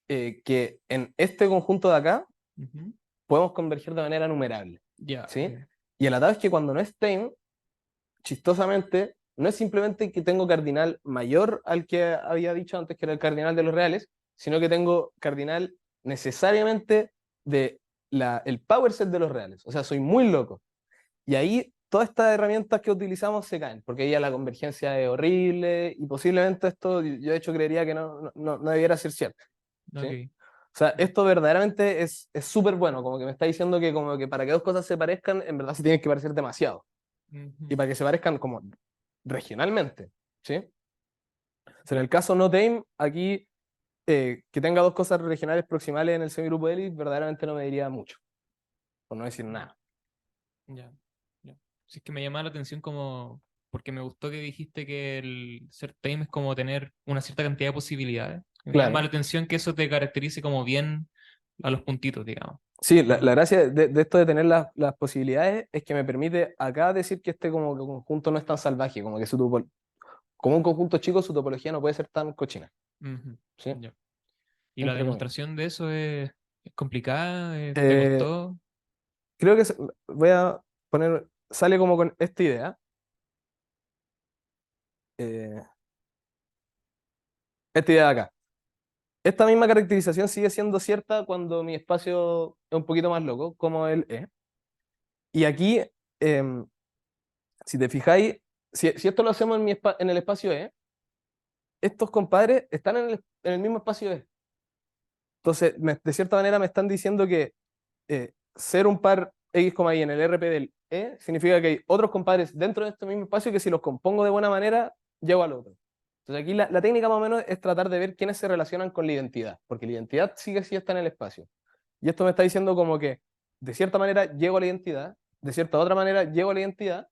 que en este conjunto de acá Ujú. podemos converger de manera numerable. Ya, ¿Sí? ok. Y el atado es que cuando no es tame, chistosamente, no es simplemente que tengo cardinal mayor al que había dicho antes, que era el cardinal de los reales, sino que tengo cardinal necesariamente de el power set de los reales. O sea, soy muy loco. Y ahí todas estas herramientas que utilizamos se caen, porque ahí ya la convergencia es horrible y posiblemente esto, yo de hecho creería que no debiera ser cierto. ¿Sí? Ok. O sea, esto verdaderamente es súper bueno, como que me está diciendo que como que para que dos cosas se parezcan, en verdad se tienen que parecer demasiado. Y Ujú. para que se parezcan como regionalmente, ¿sí? O sea, en el caso no tame, aquí que tenga dos cosas regionales proximales en el semigrupo de Ellis, verdaderamente no me diría mucho, por no decir nada. Ya, ya. Sí, es que me llamaba la atención como, porque me gustó que dijiste que el ser tame es como tener una cierta cantidad de posibilidades. Me llama la Claro. atención que eso te caracterice como bien a los puntitos, digamos. Sí, la gracia de esto de tener las posibilidades es que me permite acá decir que este como que conjunto no es tan salvaje, como que si tú como un conjunto chico, su topología no puede ser tan cochina. Ujú, ¿Sí? ya. ¿Y la Entre comillas. demostración de eso es complicada? ¿Te Eh, costó? creo que voy a poner, sale como con esta idea. eh, esta idea de acá. Esta misma caracterización sigue siendo cierta cuando mi espacio es un poquito más loco, como el E. Y aquí, em, si te fijáis, si esto lo hacemos en el espacio E, estos compadres están en el mismo espacio E. Entonces, de cierta manera me están diciendo que ser un par X, Y en el RP del E significa que hay otros compadres dentro de este mismo espacio que si los compongo de buena manera, llego al otro. Entonces aquí la técnica más o menos es tratar de ver quiénes se relacionan con la identidad, porque la identidad sigue sí está en el espacio. Y esto me está diciendo como que de cierta manera llego a la identidad, de cierta otra manera llego a la identidad,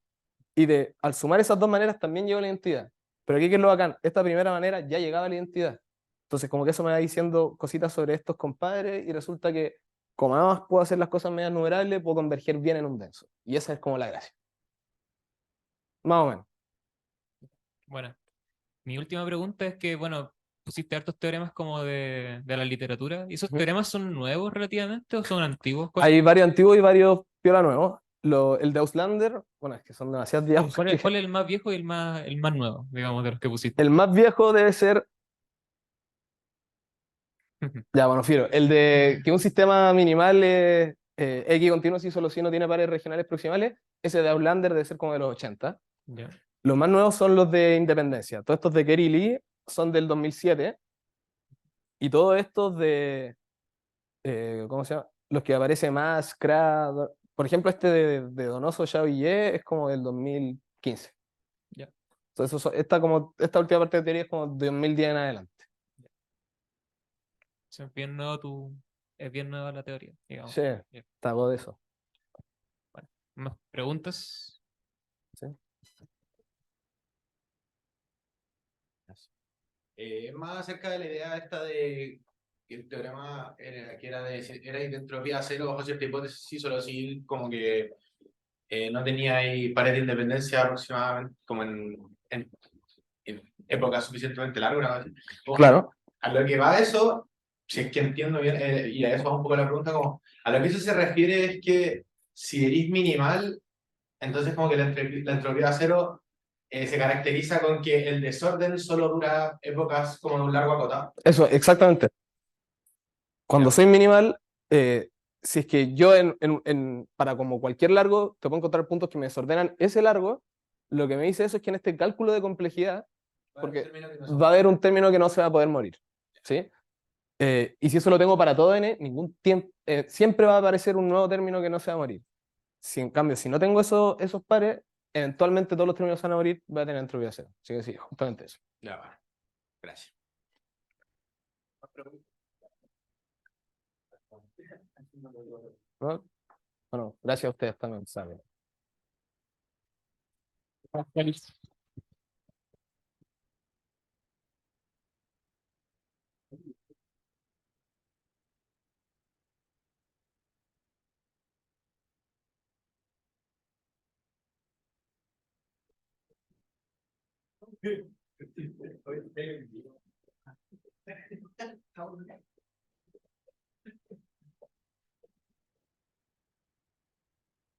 y al sumar esas dos maneras también llego a la identidad. Pero aquí, ¿qué es lo bacán? Esta primera manera ya llegaba a la identidad. Entonces, como que eso me va diciendo cositas sobre estos compadres, y resulta que, como además puedo hacer las cosas medias numerables, puedo converger bien en un denso. Y esa es como la gracia. Más o menos. Bueno, mi última pregunta es que, bueno, pusiste hartos teoremas como de la literatura. ¿Y esos Ujú. teoremas son nuevos relativamente o son antiguos? Hay varios antiguos y varios piola nuevos. El de Auslander, bueno, es que son demasiados diablos. ¿Cuál es el más viejo y el más nuevo, digamos, de los que pusiste? El más viejo debe ser, ya, bueno, Fiero, el de que un sistema minimal es X continuo si solo si no tiene pares regionales proximales, ese de Outlander debe ser como de los 80. Ya. Los más nuevos son los de Independencia. Todos estos de Kerry Lee son del 2007 y todos estos de, ¿cómo se llama? Los que aparece más, por ejemplo, este de Donoso, Xiao y Ye es como del 2015. Ya. Entonces, esta última parte de teoría es como de 2010 en adelante. Es bien nuevo es bien nueva la teoría, digamos. Sí, Ya. está algo de eso. Bueno, ¿más preguntas? ¿Sí? Es más acerca de la idea esta de que el teorema era, que era de entropía cero bajo cierta hipótesis, sí, solo si como que no tenía ahí pared de independencia aproximadamente, como en época suficientemente larga. Una vez. Ojo, Claro. a lo que va eso, si es que entiendo bien, y a eso va un poco la pregunta, como, a lo que eso se refiere es que si eres minimal, entonces como que la entropía cero se caracteriza con que el desorden solo dura épocas como de un largo acotado. Eso, exactamente. Cuando Ya. soy minimal, si es que yo para como cualquier largo te puedo encontrar puntos que me desordenan ese largo, lo que me dice eso es que en este cálculo de complejidad, porque va a haber un término que no se va a poder morir, ¿sí? Y si eso lo tengo para todo n, ningún tiempo, siempre va a aparecer un nuevo término que no se va a morir. Si en cambio, si no tengo esos pares, eventualmente todos los términos van a morir, voy a tener entropía cero. Así que sí, justamente eso. Ya va. Gracias. ¿No? Bueno, gracias a ustedes también, saben.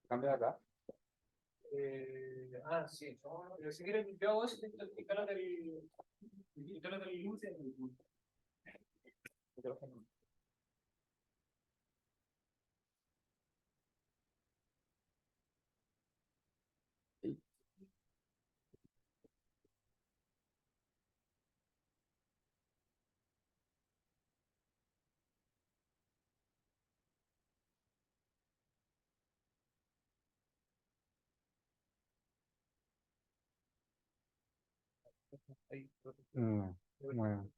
Cambia acá. Sí, si quieres, yo hago eso, instalas el Bueno,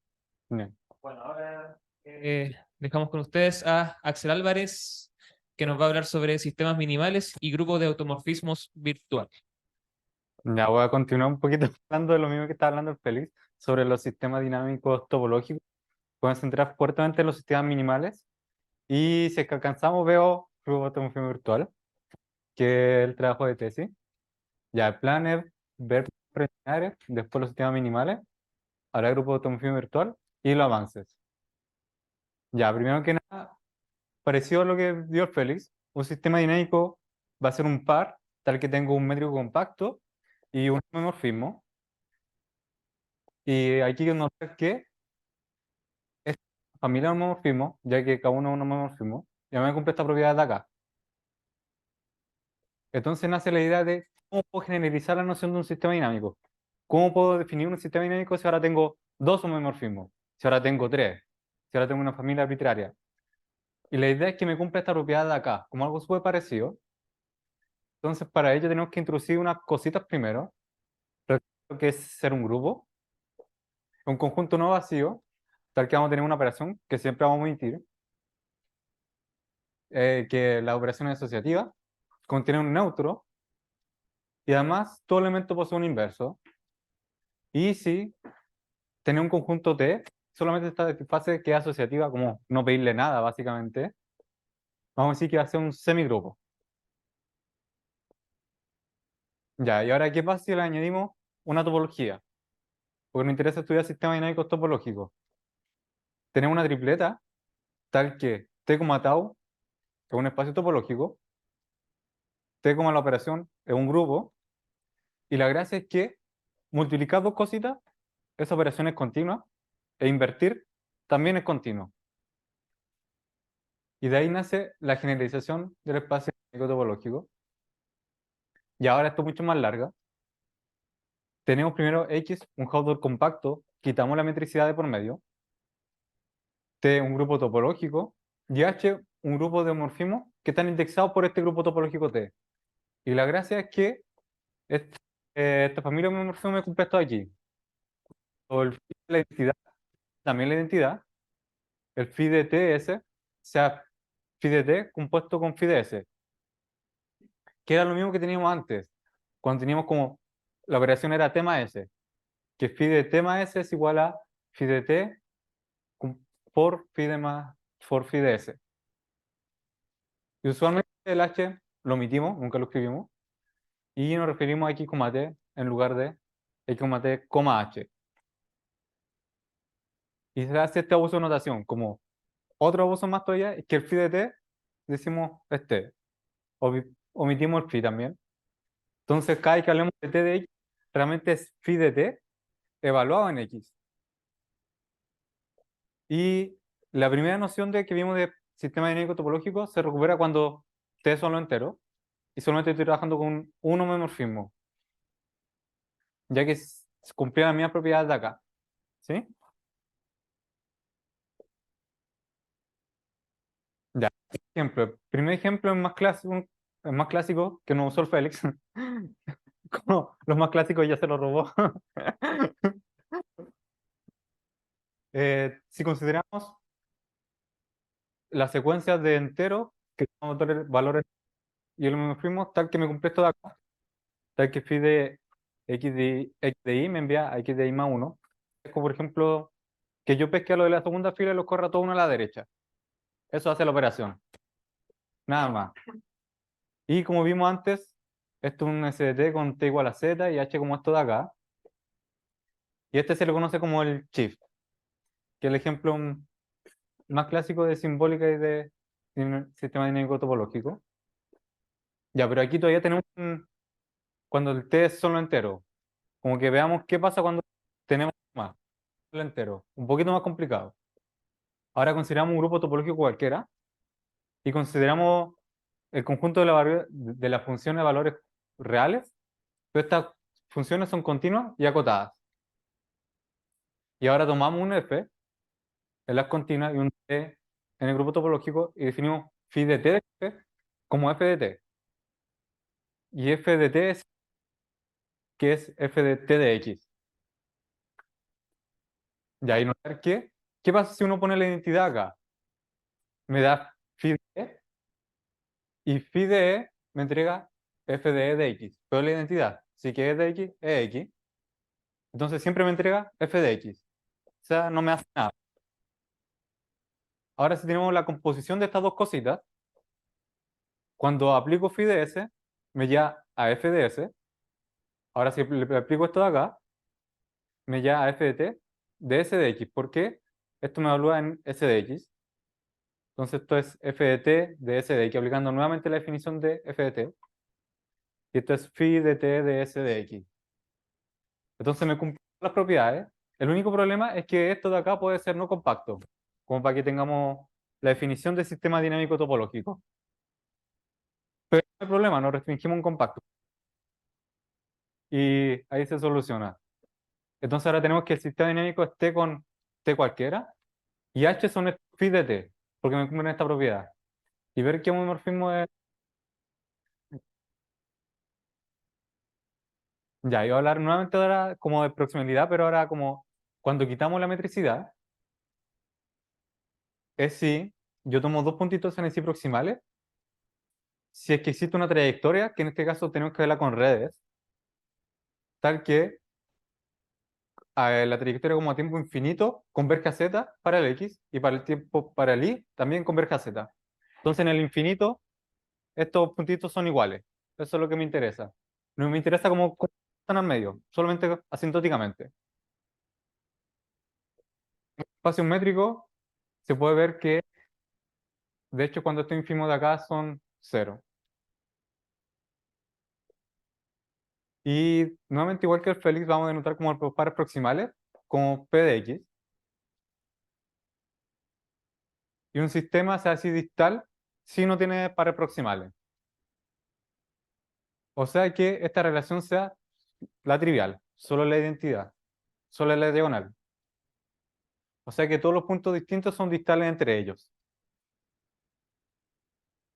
bien. Bueno, ahora dejamos con ustedes a Axel Álvarez, que nos va a hablar sobre sistemas minimales y grupos de automorfismos virtuales. Ya voy a continuar un poquito hablando de lo mismo que está hablando el Félix, sobre los sistemas dinámicos topológicos. Pueden centrar fuertemente en los sistemas minimales. Y si es que alcanzamos, veo grupo de automorfismo virtual, que es el trabajo de tesis. Ya, el plan es ver preliminares, después los sistemas minimales, ahora el grupo de automorfismo virtual y los avances. Ya, primero que nada, parecido a lo que dio el Félix, un sistema dinámico va a ser un par, tal que tengo un métrico compacto y un homomorfismo. Y aquí notar que es familia de homomorfismo, ya que cada uno es un homomorfismo, y a mí me cumple esta propiedad de acá. Entonces nace la idea de cómo puedo generalizar la noción de un sistema dinámico. ¿Cómo puedo definir un sistema dinámico si ahora tengo dos homomorfismos? Si ahora tengo tres, si ahora tengo una familia arbitraria. Y la idea es que me cumpla esta propiedad de acá, como algo súper parecido. Entonces, para ello tenemos que introducir unas cositas primero, que es ser un grupo, un conjunto no vacío, tal que vamos a tener una operación que siempre vamos a omitir, que la operación es asociativa, contiene un neutro, y además todo elemento posee un inverso. Y si tener un conjunto T, solamente esta fase que es asociativa, como no pedirle nada, básicamente, vamos a decir que va a ser un semigrupo. Ya, y ahora, ¿qué pasa si le añadimos una topología? Porque nos interesa estudiar sistemas dinámicos topológicos. Tenemos una tripleta, tal que T, tau es un espacio topológico, T, la operación es un grupo, y la gracia es que multiplicar dos cositas, esa operación es continua, e invertir también es continuo. Y de ahí nace la generalización del espacio dinámico topológico. Y ahora esto es mucho más larga. Tenemos primero X, un Hausdorff compacto, quitamos la metricidad de por medio. T, un grupo topológico. Y H, un grupo de homomorfismos que están indexados por este grupo topológico T. Y la gracia es que esta familia de homomorfismos me cumple esto aquí. O el phi de la identidad, también la identidad. El phi de TS, sea phi de T compuesto con phi de S. Que era lo mismo que teníamos antes, cuando teníamos como la operación era T más S, que phi de T más S es igual a phi de T por phi de más por phi de S. Y usualmente el H lo omitimos, nunca lo escribimos, y nos referimos a X, T en lugar de X, T, H. Y se hace este abuso de notación, como otro abuso más todavía, es que el phi de T decimos este, omitimos el phi también. Entonces cada vez que hablemos de T de X, realmente es phi de T evaluado en X. Y la primera noción de que vimos de sistema dinámico topológico se recupera cuando T son los enteros y solamente estoy trabajando con un homomorfismo, ya que cumplía las mismas propiedades de acá. ¿Sí? Ya. Ejemplo. El primer ejemplo es más clásico que no usó el Félix. Como los más clásicos ya se los robó. Si consideramos las secuencias de enteros que son valores y el homomorfismo tal que me cumple esto de acá, tal que phi de x de y me envía a x de y más 1. Es como, por ejemplo, que yo pesque a lo de la segunda fila y los corra todo uno a la derecha. Eso hace la operación. Nada más. Y como vimos antes, esto es un SDT con t igual a z y h como esto de acá. Y este se le conoce como el shift, que es el ejemplo más clásico de simbólica y de sistema dinámico topológico. Ya, pero aquí todavía tenemos cuando el t es solo entero. Como que veamos qué pasa cuando tenemos más, solo entero. Un poquito más complicado. Ahora consideramos un grupo topológico cualquiera y consideramos el conjunto de las funciones de valores reales. Pero estas funciones son continuas y acotadas. Y ahora tomamos un f en las continuas y un t en el grupo topológico y definimos phi de t de f como f de t. Y f de t es que es f de t de x. Y ahí notar que, ¿qué pasa si uno pone la identidad acá? Me da phi de e y phi de e me entrega f de e de x. Pero la identidad, si que es de x, es x. Entonces siempre me entrega f de x. O sea, no me hace nada. Ahora si tenemos la composición de estas dos cositas, cuando aplico phi de s, me lleva a f de s. Ahora si le aplico esto de acá, me lleva a f de t de s de x. ¿Por qué? Esto me evalúa en s de x. Entonces esto es f de t de s de x, aplicando nuevamente la definición de f de t. Y esto es phi de t de s de x. Entonces me cumplen las propiedades. El único problema es que esto de acá puede ser no compacto, como para que tengamos la definición de sistema dinámico topológico. Pero no hay problema, nos restringimos a un compacto. Y ahí se soluciona. Entonces ahora tenemos que el sistema dinámico esté con t cualquiera y h son estos phi de t, porque me cumplen esta propiedad. Y ver qué homomorfismo es. Ya, iba a hablar nuevamente ahora como de proximalidad, pero ahora como cuando quitamos la metricidad, es si yo tomo dos puntitos en sí proximales, si es que existe una trayectoria, que en este caso tenemos que verla con redes, tal que la trayectoria como a tiempo infinito converge a z para el x y para el tiempo para el y también converge a z. Entonces en el infinito estos puntitos son iguales. Eso es lo que me interesa. No me interesa cómo están al medio, solamente asintóticamente. En espacio métrico se puede ver que, de hecho, cuando estos ínfimos de acá son 0. Y nuevamente, igual que el Félix, vamos a denotar como los pares proximales, como P de X. Y un sistema se hace distal si no tiene pares proximales. O sea que esta relación sea la trivial, solo la identidad, solo la diagonal. O sea que todos los puntos distintos son distales entre ellos.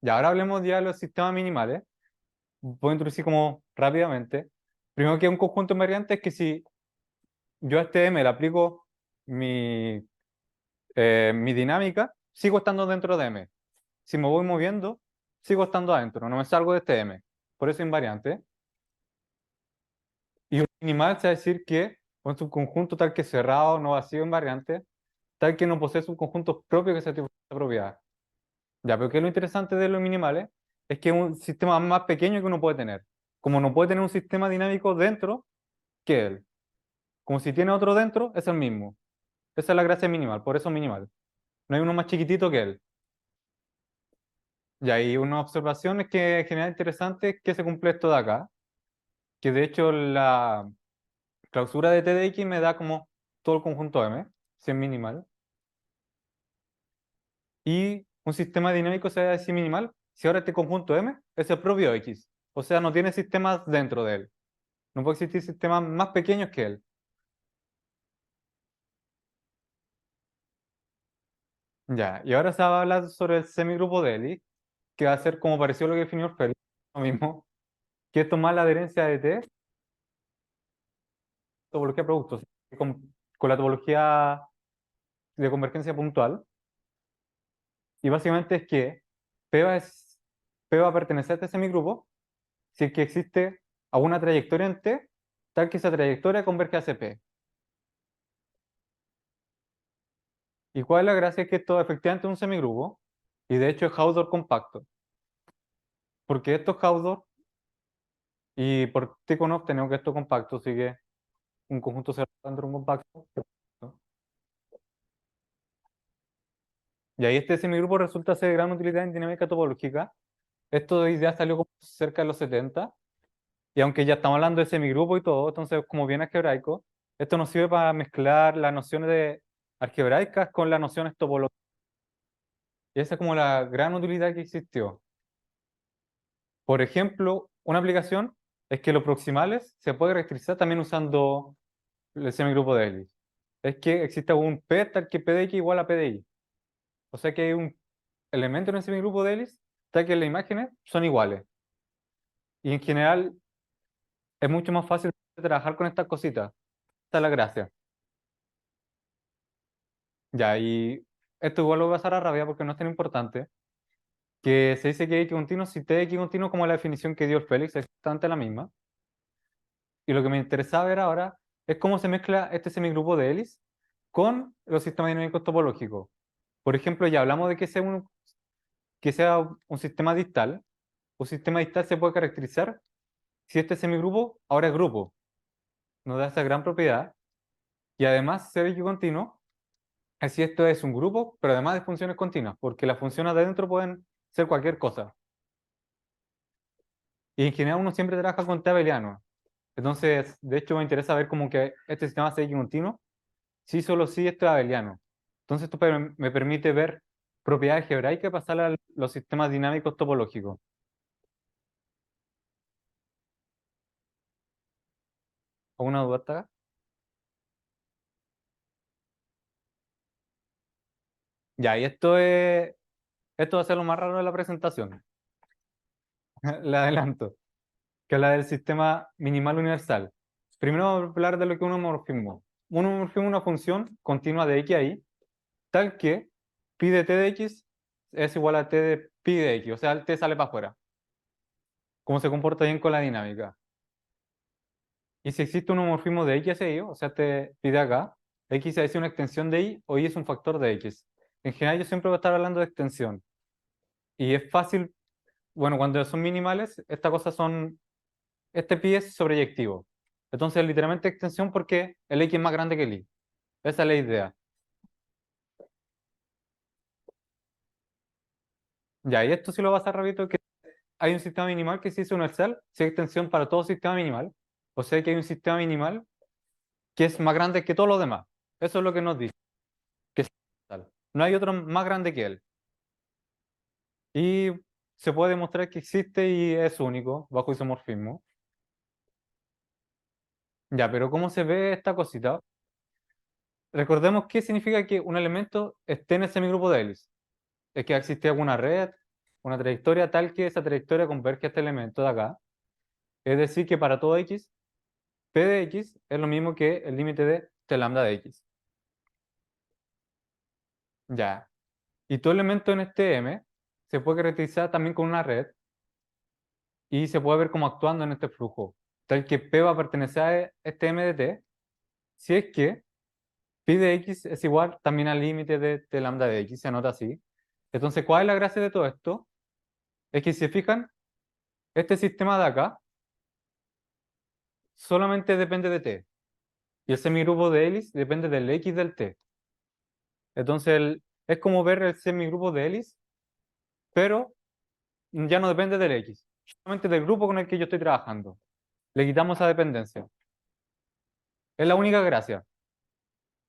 Y ahora hablemos ya de los sistemas minimales. Voy a introducir como rápidamente. Primero que un conjunto invariante es que si yo a este M le aplico mi dinámica, sigo estando dentro de M. Si me voy moviendo, sigo estando adentro, no me salgo de este M. Por eso es invariante. Y un minimal se va a decir que un subconjunto tal que cerrado, no vacío, invariante, tal que no posee subconjuntos propios que satisfacen esta propiedad. Ya, pero ¿qué es lo interesante de los minimales? Es que es un sistema más pequeño que uno puede tener. Como no puede tener un sistema dinámico dentro que él. Como si tiene otro dentro, es el mismo. Esa es la gracia minimal, por eso minimal. No hay uno más chiquitito que él. Y hay una observación es que genera interesante es que se cumple esto de acá, que de hecho la clausura de T de X me da como todo el conjunto M, si es minimal. Y un sistema dinámico se va a decir minimal si ahora este conjunto M es el propio X. O sea, no tiene sistemas dentro de él. No puede existir sistemas más pequeños que él. Ya, y ahora se va a hablar sobre el semigrupo de Ellis, que va a ser como pareció lo que definió Félix, lo mismo, que es tomar la adherencia de T, topología de productos, con la topología de convergencia puntual, y básicamente es que P va a pertenecer a este semigrupo si es que existe alguna trayectoria en T, tal que esa trayectoria converge hacia P. ¿Y cuál es la gracia? Es que esto efectivamente es un semigrupo, y de hecho es Hausdorff compacto, porque esto es Hausdorff, y por Tikhonov tenemos que esto es compacto, así que un conjunto cerrado dentro de un compacto. Y ahí este semigrupo resulta ser de gran utilidad en dinámica topológica. Esto de idea salió como cerca de los 70, y aunque ya estamos hablando de semigrupo y todo, entonces como bien algebraico, esto nos sirve para mezclar las nociones de algebraicas con las nociones topológicas. Y esa es como la gran utilidad que existió. Por ejemplo, una aplicación es que los proximales se puede reestrizar también usando el semigrupo de Ellis. Es que existe un P tal que P de X igual a P de Y. O sea que hay un elemento en el semigrupo de Ellis tal que las imágenes son iguales. Y en general es mucho más fácil trabajar con estas cositas. Esta es la gracia. Ya, y esto igual lo voy a pasar a rabia porque no es tan importante. Que se dice que X continuo, si T de X continuo, como la definición que dio el Félix, es exactamente la misma. Y lo que me interesaba ver ahora es cómo se mezcla este semigrupo de Ellis con los sistemas dinámicos topológicos. Por ejemplo, ya hablamos de que sea un sistema distal. Un sistema distal se puede caracterizar si este semigrupo ahora es grupo. Nos da esa gran propiedad. Y además, ser equicontinuo es si esto es un grupo, pero además de funciones continuas, porque las funciones de adentro pueden ser cualquier cosa. Y en general uno siempre trabaja con T abeliano. Entonces, de hecho, me interesa ver como que este sistema sea equicontinuo, si solo si esto es abeliano. Entonces, esto me permite ver propiedades algebraicas y pasar a los sistemas dinámicos topológicos. ¿Alguna duda hasta acá? Ya, y esto va a ser lo más raro de la presentación. Le adelanto, que es la del sistema minimal universal. Primero vamos a hablar de lo que es un homomorfismo. Un homomorfismo es una función continua de x a y, tal que pi de t de x es igual a t de pi de x, o sea, el t sale para afuera. Como se comporta bien con la dinámica. Y si existe un homomorfismo de x hacia y, o sea, este pi de acá, x es una extensión de y o y es un factor de x. En general yo siempre voy a estar hablando de extensión. Y es fácil, bueno, cuando son minimales, estas cosas son, este pi es sobreyectivo. Entonces, literalmente extensión porque el x es más grande que el y. Esa es la idea. Ya, y esto sí lo vas a rapidito, que hay un sistema minimal que sí es universal, si hay extensión para todo sistema minimal. O sea que hay un sistema minimal que es más grande que todos los demás. Eso es lo que nos dice, que es universal. No hay otro más grande que él. Y se puede demostrar que existe y es único bajo isomorfismo. Ya, pero ¿cómo se ve esta cosita? Recordemos qué significa que un elemento esté en ese semigrupo de hélice. Es que existe alguna red, una trayectoria tal que esa trayectoria converge a este elemento de acá. Es decir, que para todo x, p de x es lo mismo que el límite de t lambda de x. Ya. Y todo elemento en este M se puede caracterizar también con una red y se puede ver como actuando en este flujo, tal que P va a pertenecer a este M de T, si es que pi de x es igual también al límite de T lambda de x, se anota así. Entonces, ¿cuál es la gracia de todo esto? Es que si se fijan, este sistema de acá solamente depende de T, y el semigrupo de hélice depende del x del T. Entonces, es como ver el semigrupo de hélice, pero ya no depende del x, solamente del grupo con el que yo estoy trabajando. Le quitamos esa dependencia. Es la única gracia.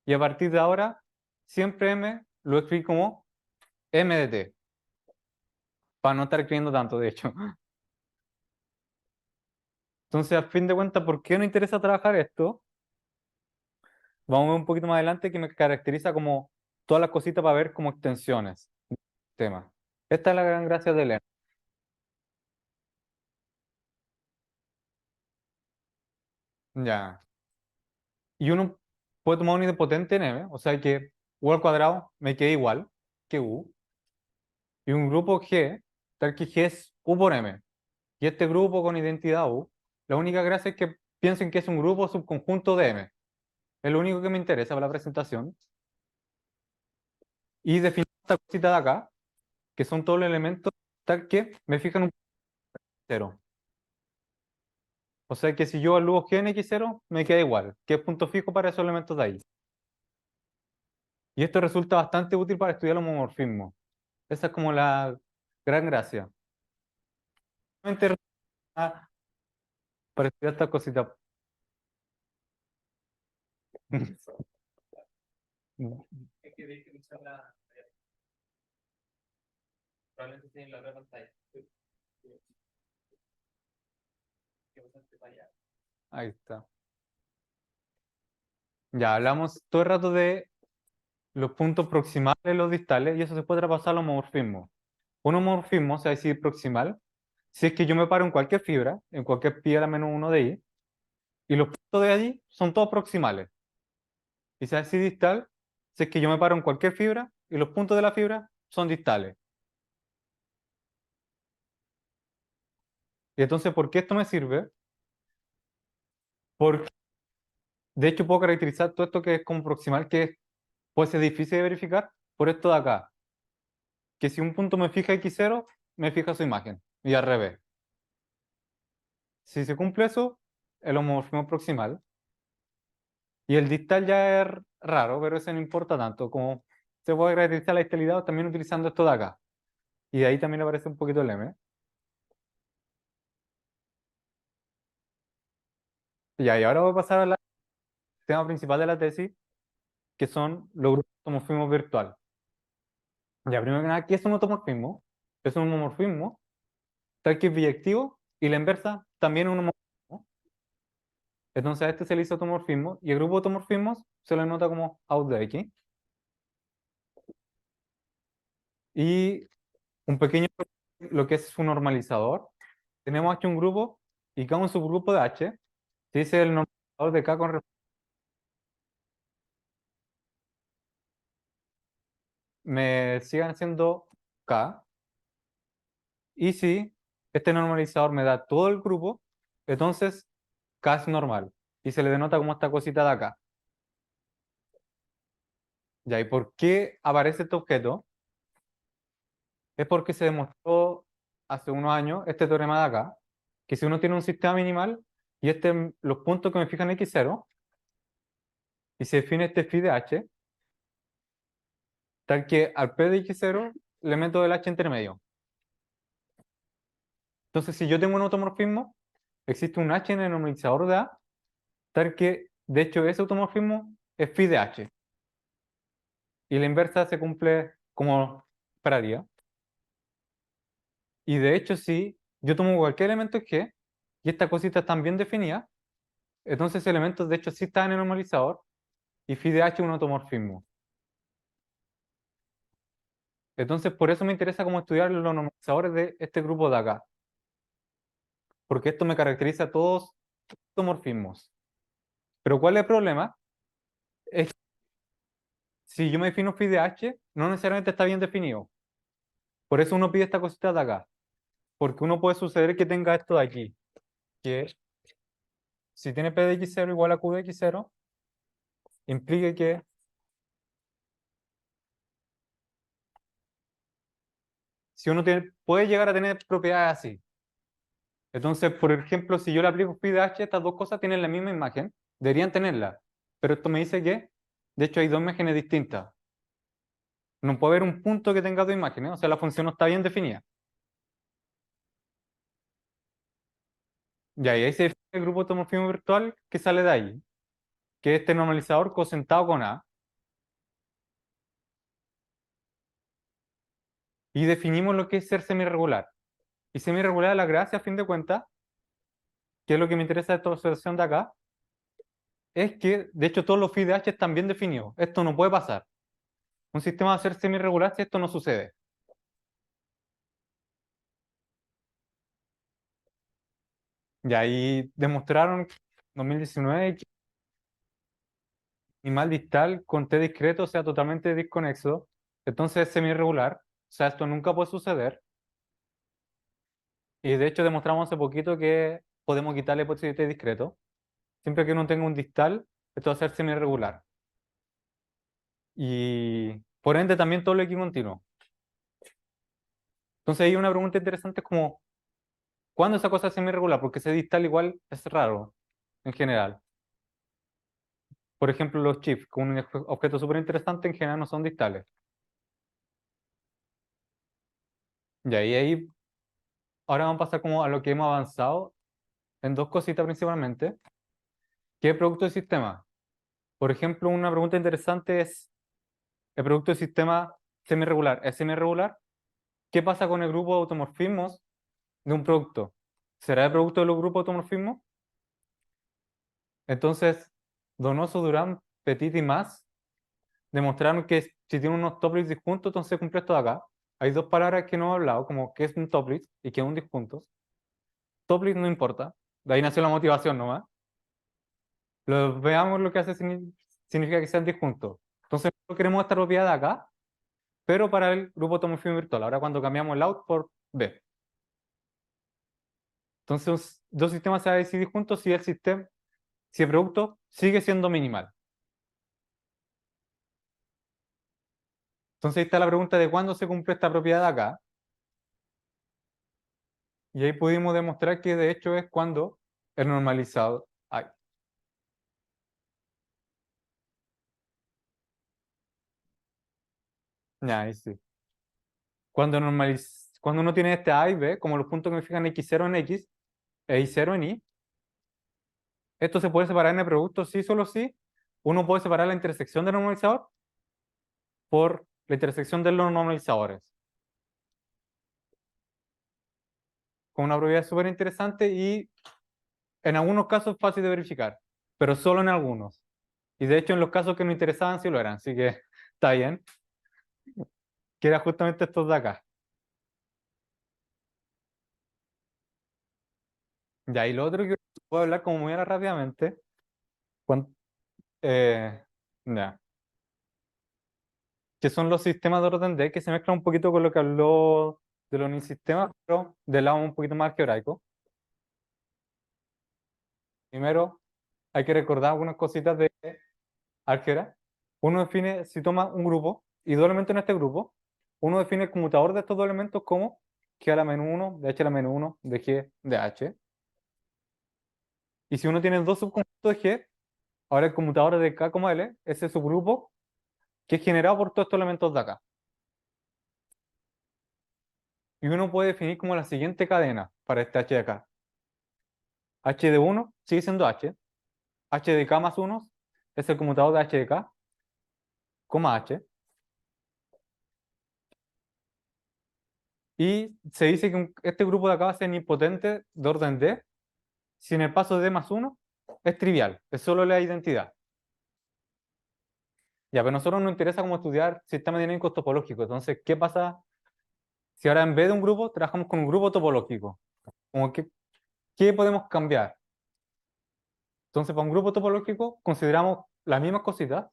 Y a partir de ahora, siempre M lo escribí como M de T. Para no estar escribiendo tanto, de hecho. Entonces, a fin de cuentas, ¿por qué nos interesa trabajar esto? Vamos a ver un poquito más adelante que me caracteriza como todas las cositas para ver como extensiones del tema. Esta es la gran gracia de leer. Ya. Y uno puede tomar un idempotente en M, o sea que U al cuadrado me queda igual que U. Y un grupo G, tal que G es U por M. Y este grupo con identidad U, la única gracia es que piensen que es un grupo subconjunto de M. Es lo único que me interesa para la presentación. Y defino esta cosita de acá, que son todos los elementos tal que me fijan un cero. O sea que si yo alugo G en X0, me queda igual, que es punto fijo para esos elementos de ahí. Y esto resulta bastante útil para estudiar los homomorfismos. Esa es como la gran gracia. Solamente para estudiar estas cositas. Es que de que usar probablemente tienen la otra pantalla. Que pasaste para allá. Ahí está. Ya hablamos todo el rato de los puntos proximales y los distales, y eso se puede traspasar al homomorfismo. Un homomorfismo se va a decir proximal si es que yo me paro en cualquier fibra, en cualquier pi a la menos 1 de ahí, y los puntos de allí son todos proximales. Y se va a decir distal si es que yo me paro en cualquier fibra y los puntos de la fibra son distales. Y entonces, ¿por qué esto me sirve? Porque de hecho puedo caracterizar todo esto que es como proximal, que puede ser difícil de verificar, por esto de acá. Que si un punto me fija x0, me fija su imagen, y al revés. Si se cumple eso, el homomorfismo proximal. Y el distal ya es raro, pero ese no importa tanto. Como se puede caracterizar la distalidad también utilizando esto de acá. Y de ahí también aparece un poquito el M. Ya, y ahora voy a pasar al tema principal de la tesis, que son los grupos de homomorfismo virtual. Ya, primero que nada, ¿qué es un automorfismo? Es un homomorfismo tal que es biyectivo y la inversa también es un homomorfismo. Entonces a este se le dice automorfismo y el grupo de automorfismos se lo nota como out de X. Y un pequeño, lo que es su normalizador. Tenemos aquí un grupo y cada un subgrupo de H. Se dice el normalizador de K con me sigan siendo K. Y si este normalizador me da todo el grupo, entonces K es normal. Y se le denota como esta cosita de acá. Ya, ¿y por qué aparece este objeto? Es porque se demostró hace unos años este teorema de acá, que si uno tiene un sistema minimal y los puntos que me fijan en X0, y se define este phi de H, tal que al P de X0 le meto el H entre medio. Entonces, si yo tengo un automorfismo, existe un H en el normalizador de A, tal que, de hecho, ese automorfismo es phi de H. Y la inversa se cumple como esperaría. Y de hecho, si yo tomo cualquier elemento G, y estas cositas están bien definidas, entonces ese elemento, de hecho, sí está en el normalizador, y phi de H es un automorfismo. Entonces, por eso me interesa cómo estudiar los normalizadores de este grupo de acá. Porque esto me caracteriza a todos los automorfismos. Pero ¿cuál es el problema? Es que si yo me defino phi de H, no necesariamente está bien definido. Por eso uno pide esta cosita de acá. Porque uno puede suceder que tenga esto de aquí. Que si tiene P de X0 igual a Q de X0, implique que si uno puede llegar a tener propiedades así. Entonces, por ejemplo, si yo le aplico phi de H, estas dos cosas tienen la misma imagen, deberían tenerla. Pero esto me dice que, de hecho, hay dos imágenes distintas. No puede haber un punto que tenga dos imágenes, o sea, la función no está bien definida. Ya, y ahí se define el grupo automorfismo virtual que sale de ahí, que es este normalizador cosentado con A. Y definimos lo que es ser semirregular. Y semirregular, la gracia, a fin de cuentas, que es lo que me interesa de esta observación de acá, es que, de hecho, todos los phi de H están bien definidos. Esto no puede pasar. Un sistema va a ser semirregular si esto no sucede. Y ahí demostraron en 2019 que el animal distal con T discreto sea totalmente desconexo, entonces es semirregular. O sea, esto nunca puede suceder. Y de hecho demostramos hace poquito que podemos quitarle posible T discreto. Siempre que uno tenga un distal, esto va a ser semirregular. Y por ende también todo lo X continuo. Entonces hay una pregunta interesante como, ¿cuándo esa cosa es semirregular? Porque ese distal igual es raro en general. Por ejemplo, los chips, con un objeto súper interesante, en general no son distales. Y ahí, ahora vamos a pasar como a lo que hemos avanzado en dos cositas principalmente, que es producto de sistema. Por ejemplo, una pregunta interesante es, ¿el producto de sistema semirregular es semirregular? ¿Qué pasa con el grupo de automorfismos de un producto? ¿Será el producto de los grupos de automorfismos? Entonces, Donoso, Durán, Petit y más demostraron que si tiene unos toplets disjuntos, entonces cumple esto de acá. Hay dos palabras que no he hablado, como qué es un toplet y qué es un disjuntos. Toplet no importa, de ahí nació la motivación nomás. Veamos lo que hace significa que sean disjuntos. Entonces, nosotros queremos esta propiedad de acá, pero para el grupo automorfismo virtual. Ahora cuando cambiamos el out por B. Entonces, dos sistemas se van a decidir juntos si si el producto sigue siendo minimal. Entonces ahí está la pregunta de cuándo se cumple esta propiedad de acá. Y ahí pudimos demostrar que de hecho es cuando el normalizador. Ay. Ya, ahí sí. Cuando uno tiene este A y B, como los puntos que me fijan X0 en X e Y0 en Y, esto se puede separar en el producto sí, solo sí. Uno puede separar la intersección del normalizador por la intersección de los normalizadores. Con una probabilidad súper interesante y en algunos casos fácil de verificar, pero solo en algunos. Y de hecho en los casos que nos interesaban sí lo eran, así que está bien. Que era justamente estos de acá. Ya, y lo otro que puedo hablar como muy rápidamente, cuan- eh, ya, que son los sistemas de orden D, que se mezclan un poquito con lo que habló de los unisistemas, pero del lado un poquito más algebraico. Primero, hay que recordar algunas cositas de álgebra. Uno define, si toma un grupo y dos elementos en este grupo, uno define el conmutador de estos dos elementos como G a la menos 1, de H a la menos 1, de G de H. Y si uno tiene dos subconjuntos de G, ahora el conmutador de K, L, ese subgrupo que es generado por todos estos elementos de acá. Y uno puede definir como la siguiente cadena para este H de acá. H de 1 sigue siendo H. H de K más 1 es el conmutador de H de K, coma H. Y se dice que este grupo de acá va a ser nilpotente de orden D si en el paso de D más 1 es trivial, es solo la identidad. Ya, pero a nosotros nos interesa como estudiar sistemas dinámicos topológicos. Entonces, ¿qué pasa si ahora en vez de un grupo trabajamos con un grupo topológico? Como que, ¿qué podemos cambiar? Entonces, para un grupo topológico consideramos las mismas cositas.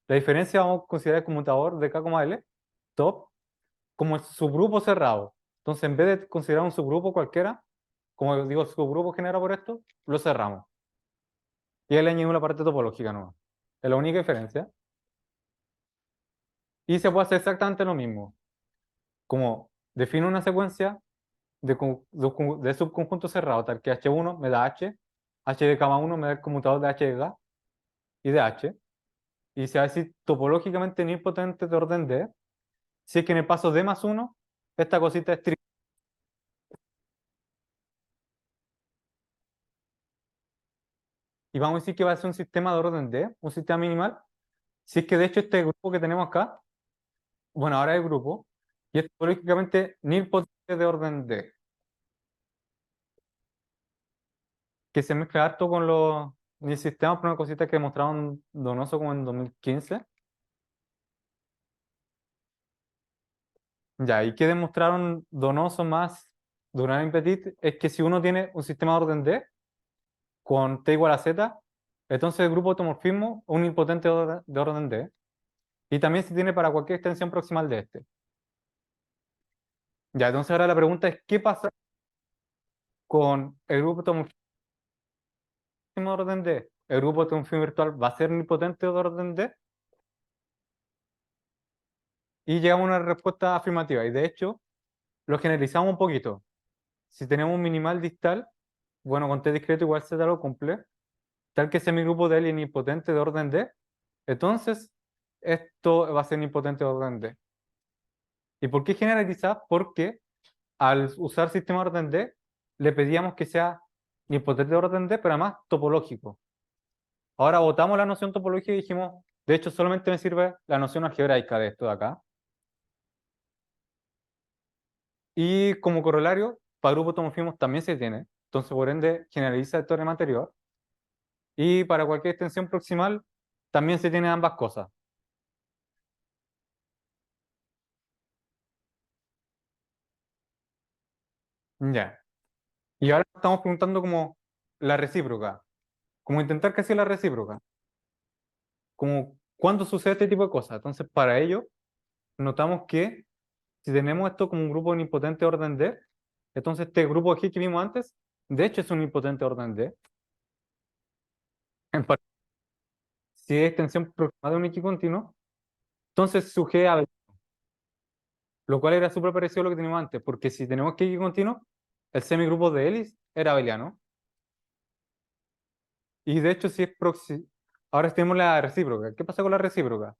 La diferencia vamos a considerar el conmutador de K, L, top, como el subgrupo cerrado. Entonces, en vez de considerar un subgrupo cualquiera, como digo, subgrupo generado por esto, lo cerramos. Y ahí le añadimos la parte topológica nueva. Es la única diferencia. Y se puede hacer exactamente lo mismo. Como defino una secuencia de subconjuntos cerrados, tal que H1 me da H, H de K1 me da el conmutador de H de K y de H. Y se va a decir topológicamente nilpotente de orden D, si es que en el paso D más 1, esta cosita es trivial. Y vamos a decir que va a ser un sistema de orden D, un sistema minimal, si es que de hecho este grupo que tenemos acá, bueno, ahora es el grupo, y es topológicamente nilpotente de orden D, que se mezcla harto con los sistemas por una cosita que mostraron Donoso como en 2015. Ya, y que demostraron Donoso más Durán y Petit es que si uno tiene un sistema de orden D con T igual a Z, entonces el grupo automorfismo es un nilpotente de orden D. Y también se tiene para cualquier extensión proximal de este. Ya, entonces ahora la pregunta es, ¿qué pasa con el grupo automorfismo de orden D? ¿El grupo automorfismo virtual va a ser nilpotente de orden D? Y llegamos a una respuesta afirmativa. Y de hecho, lo generalizamos un poquito. Si tenemos un minimal distal, bueno, con T discreto igual Z lo cumple, tal que sea mi grupo de L nilpotente de orden D, entonces esto va a ser nilpotente de orden D. ¿Y por qué generalizar? Porque al usar sistema de orden D, le pedíamos que sea nilpotente de orden D, pero además topológico. Ahora botamos la noción topológica y dijimos, de hecho, solamente me sirve la noción algebraica de esto de acá. Y como corolario, para grupos tomorfismos también se tiene. Entonces, por ende, generaliza el teorema anterior. Y para cualquier extensión proximal, también se tiene ambas cosas. Ya. Y ahora estamos preguntando como la recíproca. Como intentar que sea la recíproca. Como cuándo sucede este tipo de cosas. Entonces, para ello, notamos que si tenemos esto como un grupo nilpotente de orden D, entonces este grupo G que vimos antes, de hecho es un nilpotente de orden D. En si es extensión proximada de un equicontinuo, entonces su G a lo cual era súper parecido a lo que teníamos antes, porque si tenemos que equicontinuo, el semigrupo de Ellis era abeliano. Y de hecho, si es ahora tenemos la recíproca. ¿Qué pasa con la recíproca?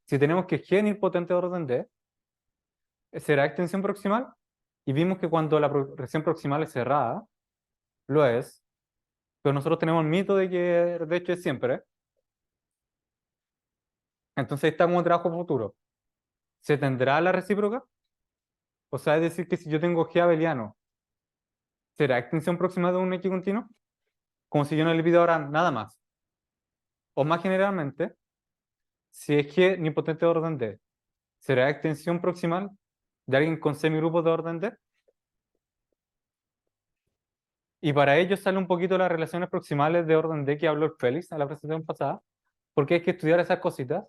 Si tenemos que G nilpotente de orden D, será extensión proximal. Y vimos que cuando la región proximal es cerrada, lo es. Pero nosotros tenemos el mito de que de hecho es siempre. Entonces ahí está como trabajo futuro. ¿Se tendrá la recíproca? O sea, es decir, que si yo tengo G abeliano, ¿será extensión proximal de un X continuo? Como si yo no le pido ahora nada más. O más generalmente, si es G nilpotente de orden D, ¿será extensión proximal de alguien con semigrupos de orden D? Y para ello sale un poquito las relaciones proximales de orden D que habló el Félix en la presentación pasada, porque hay que estudiar esas cositas.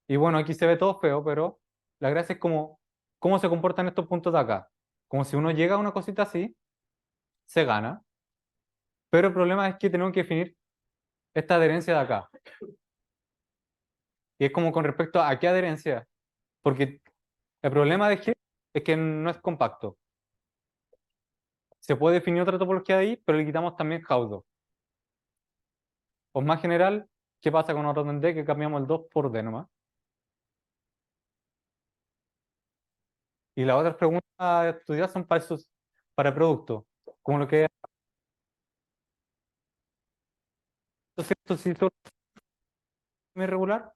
Y bueno, aquí se ve todo feo, pero la gracia es como cómo se comportan estos puntos de acá. Como si uno llega a una cosita así, se gana. Pero el problema es que tenemos que definir esta adherencia de acá. Y es como con respecto a qué adherencia. Porque el problema de G es que no es compacto. Se puede definir otra topología de ahí, pero le quitamos también Jaudo. O más general, ¿qué pasa con orden D? Que cambiamos el 2 por D nomás. Y las otras preguntas a estudiar son para producto, como lo que es cierto si todo es irregular.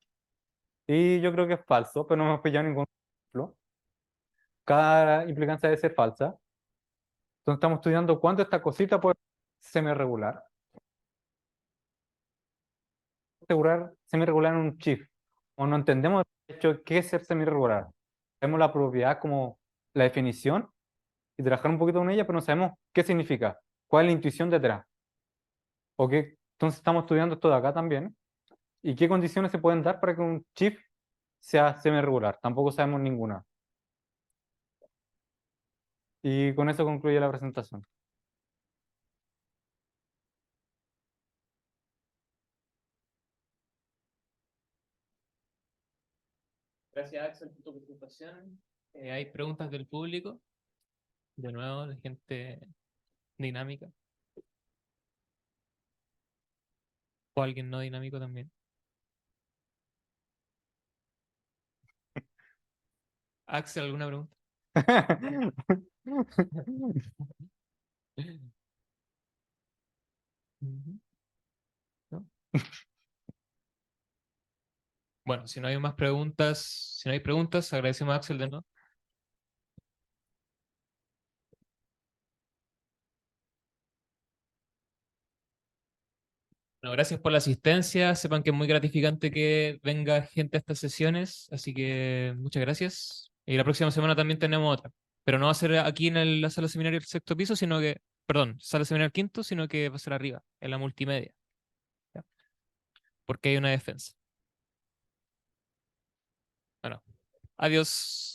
Y yo creo que es falso, pero no hemos pillado ningún ejemplo. Cada implicancia debe ser falsa. Entonces estamos estudiando cuánto esta cosita puede ser semi-regular. Semi-regular en un chip. O no entendemos de hecho qué es ser semi-regular. Tenemos la propiedad como la definición y trabajar un poquito con ella, pero no sabemos qué significa, cuál es la intuición detrás. ¿O qué? Entonces estamos estudiando esto de acá también. ¿Y qué condiciones se pueden dar para que un chip sea semi-regular? Tampoco sabemos ninguna. Y con eso concluye la presentación. Gracias, Axel, por tu presentación. Hay preguntas del público, de nuevo, de gente dinámica, o alguien no dinámico también. Axel, ¿alguna pregunta? Ujú. ¿No? Bueno, si no hay más preguntas, si no hay preguntas, agradecemos a Axel de nuevo. Bueno, gracias por la asistencia. Sepan que es muy gratificante que venga gente a estas sesiones, así que muchas gracias. Y la próxima semana también tenemos otra, pero no va a ser aquí en la sala seminario del sexto piso, sino que, perdón, sala seminario quinto, sino que va a ser arriba, en la multimedia, ¿ya? Porque hay una defensa. Bueno, adiós.